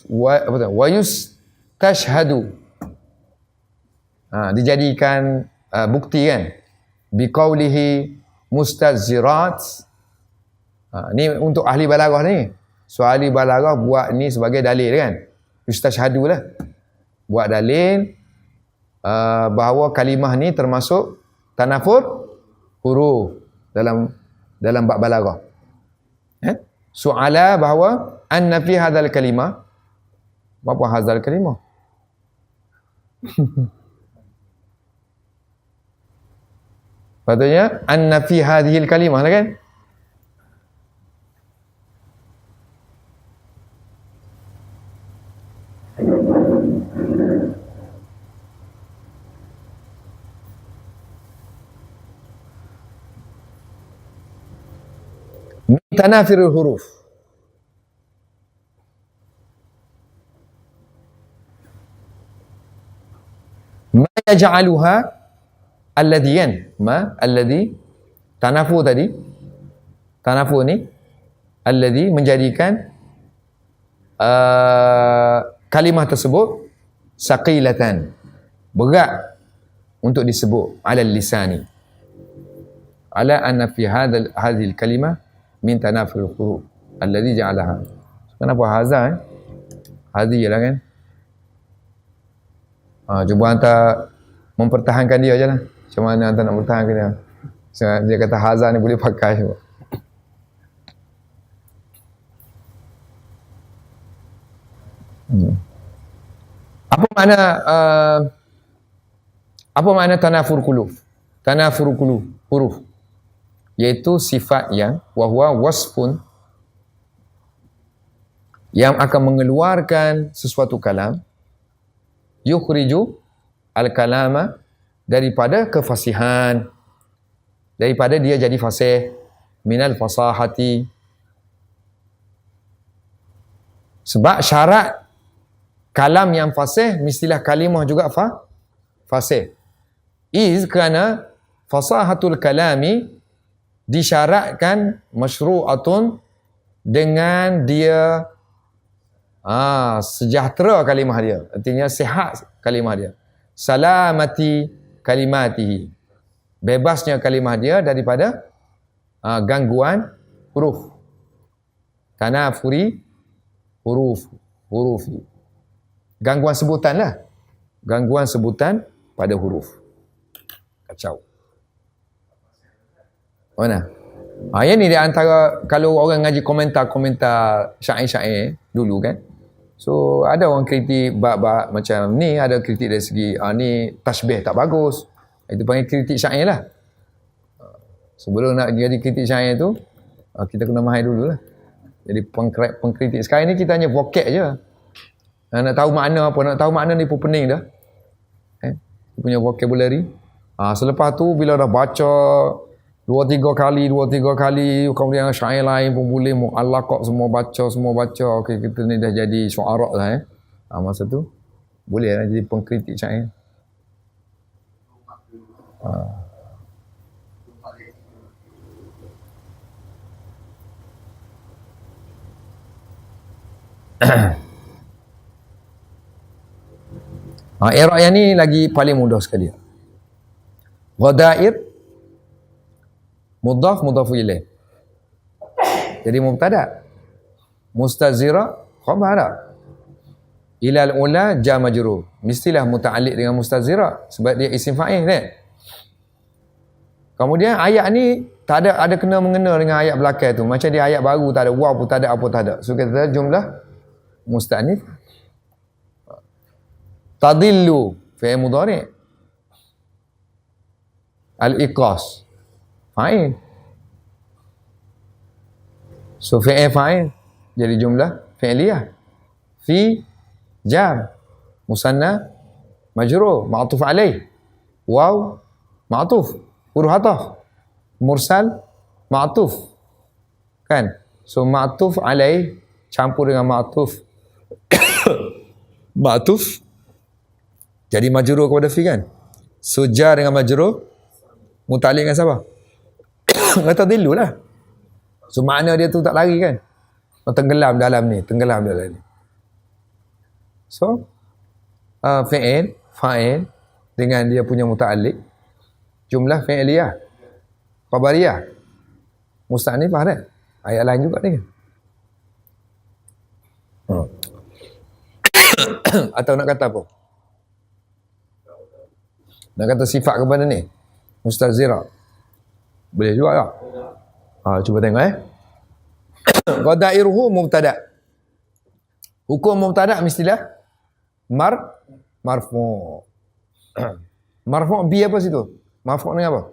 tashhadu, dijadikan bukti kan, biqaulihi mustazirat. Ni untuk ahli balaghah ni. So ahli balaghah buat ni sebagai dalil kan, yustashhadu lah, buat dalil bahawa kalimah ni termasuk tanafur huruf dalam bab balaghah. Soala bahawa anna fi hadzal kalimah, apa hadzal kalimah? Patutnya anna fi hadhil kalimah lah kan? Tanafirul huruf. Ma yaj'aluha alladhi kan? Alladhi tanafu tadi. Tanafu ni alladhi menjadikan kalimah tersebut saqilatan, berat untuk disebut, ala lisani. Ala anna fi hadhil kalimah min tanafil huruf alladhi ja'alaha. Kenapa haza hadhi lah kan? Cuba hantar mempertahankan dia je lah. Macam mana hantar nak pertahankan dia? So, dia kata haza ni boleh pakai cuba. Apa makna tanafur qulub? Tanafur qulub, huruf, iaitu sifat yang wahwa wasfun, yang akan mengeluarkan sesuatu kalam, yukhriju al-kalama, daripada kefasihan, daripada dia jadi fasih, minal fasahati. Sebab syarat kalam yang fasih mestilah kalimah juga fasih. Kerana fasahatul kalami disyaratkan masyru'atun dengan dia sejahtera kalimah dia, artinya sihat kalimah dia, salamati kalimatihi, bebasnya kalimah dia daripada gangguan huruf, tanafuri hurufi, gangguan sebutan lah, gangguan sebutan pada huruf. Kacau. Mana? Yang ni di antara, kalau orang ngaji komentar syair-syair dulu kan, so ada orang kritik bab-bab macam ni, ada kritik dari segi ni tasbih tak bagus, itu panggil kritik syair lah. Sebelum nak jadi kritik syair tu, kita kena mahir dulu lah. Jadi pengkritik sekarang ni kita hanya vocab je. Nak tahu makna apa, nak tahu makna ni pun pening dah. Dia punya vocabulary. Selepas tu bila dah baca 2-3 kali, kemudian syair lain pun boleh mu'allaqah, semua baca. Okey, kita ni dah jadi syu'ara lah masa tu boleh lah jadi pengkritik syair. I'rab yang ni lagi paling mudah sekali. Ghadair mudhaf mudhafu ilaih. Jadi mubtada. Mustazira khabar. Ilal ula ja majrur. Mestilah muta'alliq dengan mustazira sebab dia isim fa'il kan. Kemudian ayat ni tak ada kena mengena dengan ayat belakang tu. Macam dia ayat baru, tak ada waw pun tak ada, apa tak ada. So kita jumlah musta'nif. Tadillu fi'il mudhari'. Al-iqas fa'il. So fi'il fa'il jadi jumlah fi'liyah. Fi jar musanna majrur ma'tuf alaih. Waw ma'tuf huruf ataf. Mursal ma'tuf. Kan? So ma'tuf alaih campur dengan ma'tuf. Ma'tuf jadi majrur kepada fi kan? So jar dengan majrur muta'alliq dengan siapa? Kata dilu lah. So makna dia tu tak lari kan? Tenggelam dalam ni. So fi'il, fa'il dengan dia punya muta'alliq jumlah fi'liyah, khabariyah, musta'nifah kan? Ayat lain juga ni kan? Atau nak kata apa? Nak kata sifat kepada ni mustazira boleh juga tak? Cuba tengok Ghadairuhu mubtada. Hukum mubtada mestilah marfu'. Marfu' bi apa situ? Marfu' ni apa?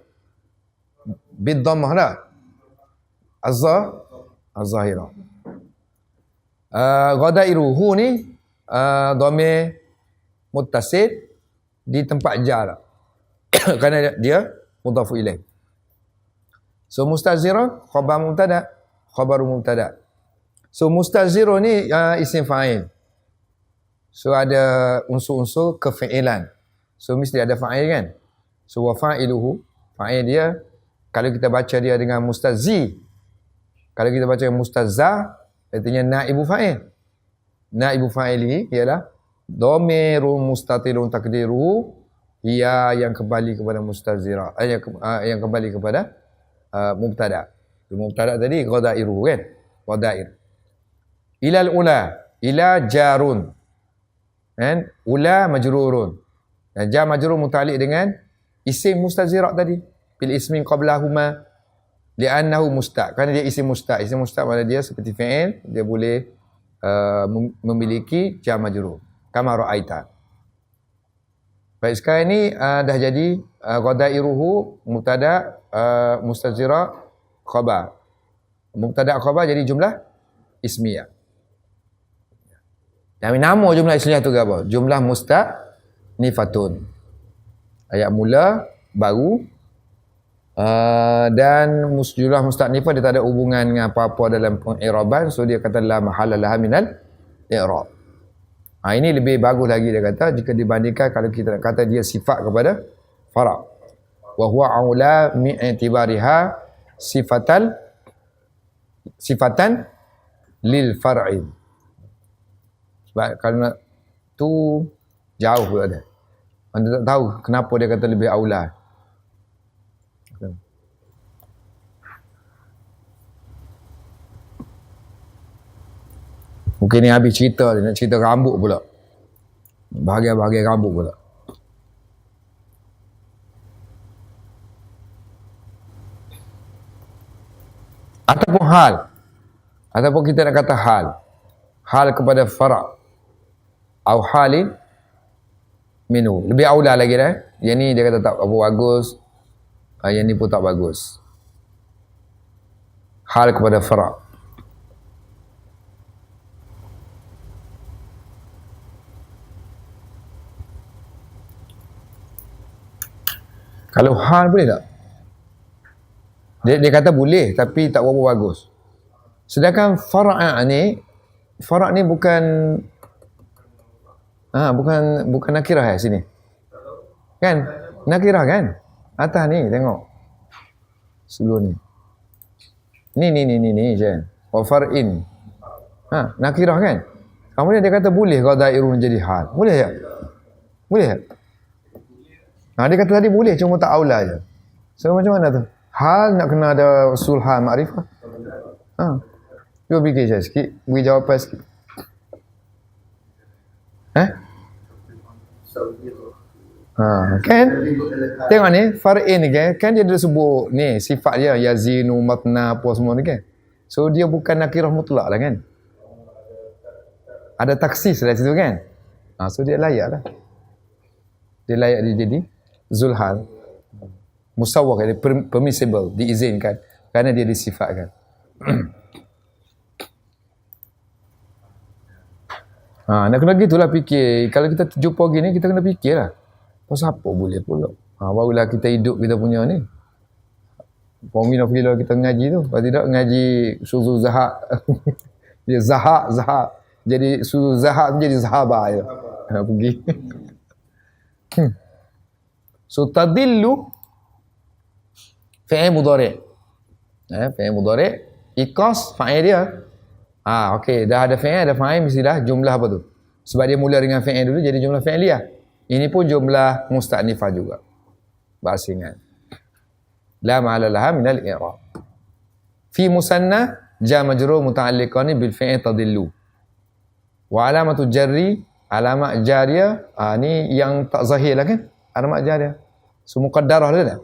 Bid dhammah dah. Az-zahirah. Ghadairuhu ni dhamir muttasil di tempat jar. Kerana dia mudhafu ilaih. So mustazira khabar mubtada, khabaru mubtada. So mustazira ni isim fa'il. So ada unsur-unsur kefi'ilan. So mesti ada fa'il kan. So wa fa'iluhu, fa'il dia kalau kita baca dia dengan mustazi. Kalau kita baca dengan mustazza artinya naibu fa'il. Naibu fa'ili ialah dhamirun mustatirun takdiruhu ia yang kembali kepada mustazira, yang kembali kepada mubtada. Mubtada tadi ghadairuhu kan? Ghadair. Ilal ula, ila jarun. Kan? Ula majrurun. Dan jar majrur muta'alliq dengan isim mustazira tadi. Bil ismin qablahuma li'annahu mustaq. Kerana dia isim mustaq. Isim mustaq mana dia seperti fi'il, dia boleh memiliki jar majrur. Kama ra'aita. Baik, sekarang ni dah jadi ghadairuhu mubtada, mustazira khabar. Mubtada khabar jadi jumlah ismiyah. Dan nama jumlah ismiyah tu apa? Jumlah musta'nifatun. Ayat mula baru dan jumlah musta'nifah dia tak ada hubungan dengan apa-apa dalam pengiraban, so dia kata la mahala laha minal i'rab. Ini lebih bagus lagi dia kata jika dibandingkan kalau kita nak kata dia sifat kepada fara'. Wa huwa aula mi'tibariha sifatan lil far'i. Sebab kalau nak tu jauh pula dia. Anda tak tahu kenapa dia kata lebih aula. Mungkin ni habis cerita, dia nak cerita rambut pula. Bahagian-bahagian rambut pula. Ataupun hal. Ataupun kita nak kata hal. Hal kepada fara'. Au halin minu. Lebih aula lagi dah. Yang ni dia kata tak apa bagus. Yang ni pun tak bagus. Hal kepada fara'. Kalau hal boleh tak? Dia kata boleh tapi tak berapa bagus. Sedangkan fara' ni bukan bukan nakirah sini. Kan? Nakirah kan? Atas ni tengok. Sebelum ni. Ni je. Wa far'in. Nakirah kan? Kemudian dia kata boleh ghadairun jadi hal. Boleh tak? Boleh tak? Dia kata tadi boleh, cuma tak aula je. So macam mana tu? Hal nak kena ada usul hal makrifah. Cuba fikir saya sikit, beri jawapan sikit. Kan? Tengok ni, far'in ni kan dia ada sebut ni sifat dia yazinu, matna, apa semua ni kan. So dia bukan nakirah mutlak lah kan. Ada taksis dari situ kan. So dia layak lah. Dia layak dia jadi zulhal. Musawwaq, dia permissible, diizinkan kerana dia disifatkan. Nak kena gitulah fikir. Kalau kita jumpa gini, kita kena fikir lah. Siapa boleh pula? Barulah kita hidup kita punya ni. Formula kita ngaji tu. Kalau tidak ngaji suzu zahak. Dia zahak. Jadi suzu zahak menjadi zahabah je. Pergi. So tadillu fi'il mudhari'. Fi'il mudhari' iqas fa'il dia. Okey, dah ada fi'il, ada fa'il, mesti dah jumlah apa tu? Sebab dia mula dengan fi'il dulu jadi jumlah fi'liyah. Ini pun jumlah musta'nifah juga. Bahasa ingat. La ma'ala laha minal i'rab. Fi musanna ja majrur muta'alliqan bil fi'il tadillu. Wa alamatu jarri, alamat jariyah, ni yang tak zahir lah kan? Alamat jariyah. So muqaddarah dia dah.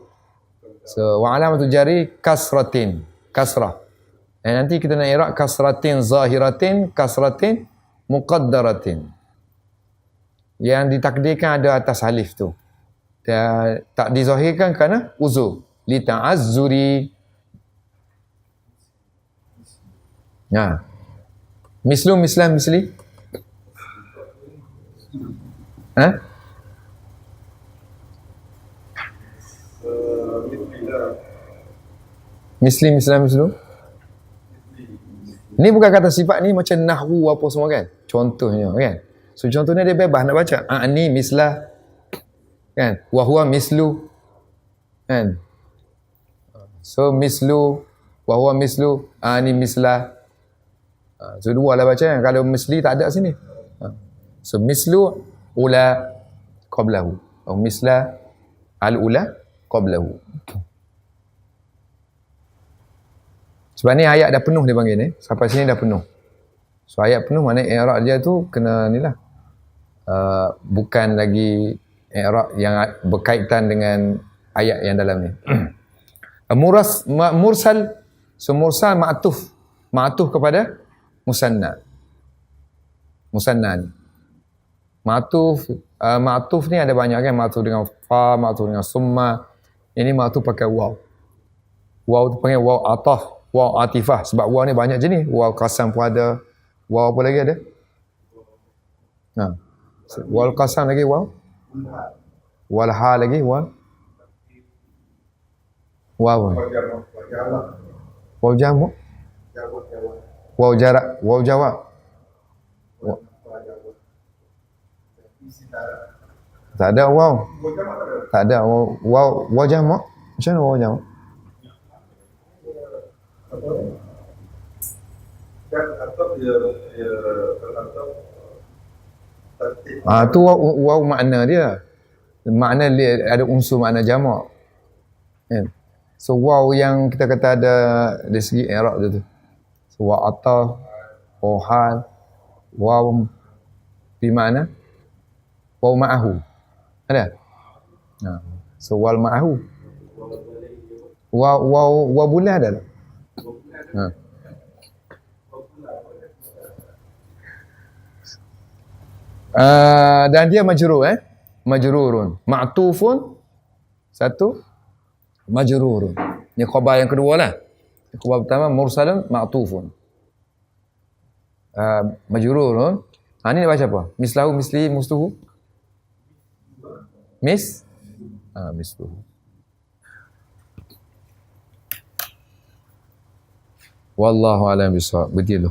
So wa alamatu jarri kasratin, kasrah. Nanti kita nak i'rab kasratin zahiratin, kasratin muqaddaratin. Yang ditakdirkan ada atas alif tu. Dia tak dizahirkan kerana uzur. Li ta'azzuri. Mislu, mislan, misli. Misli, mislan, mislu. Ni bukan kata sifat ni macam nahwu apa semua kan. Contohnya kan. So contohnya dia bebas nak baca. Ni mislah. Kan? Wa huwa mislu. Kan? So mislu. Wa huwa mislu. Ni mislah. So dua lah baca kan. Kalau misli tak ada sini. So mislu ula qablahu. Atau mislah al-ula qablahu. Sebab ni ayat dah penuh dia panggil ni. Sampai sini dah penuh. So ayat penuh mana i'rab dia tu kena ni lah. Bukan lagi i'rab yang berkaitan dengan ayat yang dalam ni. Mursal. So mursal ma'tuf kepada musanna ni. Ma'tuf ni ada banyak kan. Ma'tuf dengan fa, ma'tuf dengan summa. Ini ma'tuf pakai waw. Waw tu panggil waw ataf, waw atifah. Sebab waw ni banyak jenis. Waw qasam pun ada. Waw apa lagi ada? Wal qasam lagi waw. Wal ha lagi waw. Waw. Waw jamu. Waw jarak. Waw jawab. Tak ada waw. Tak ada waw jamu. Macam mana waw jamu? Tu waw makna dia. Makna dia ada unsur makna jamak. So waw yang kita kata ada dari segi i'rab dia tu. So waw ataf, waw hal, waw bi mana? Waw ma'ahu. Ada? So wal ma'ahu. Waw bulan ada tak? Dan dia majrur majrurun, ma'tufun satu, majrurun. Ni khabar yang kedua lah. Khabar pertama mursalun ma'tufun, majrurun. Ni nak baca apa? Mislahu, misli, mustuhu, misluhu. Wallahu a'lam bishawab. Begitu.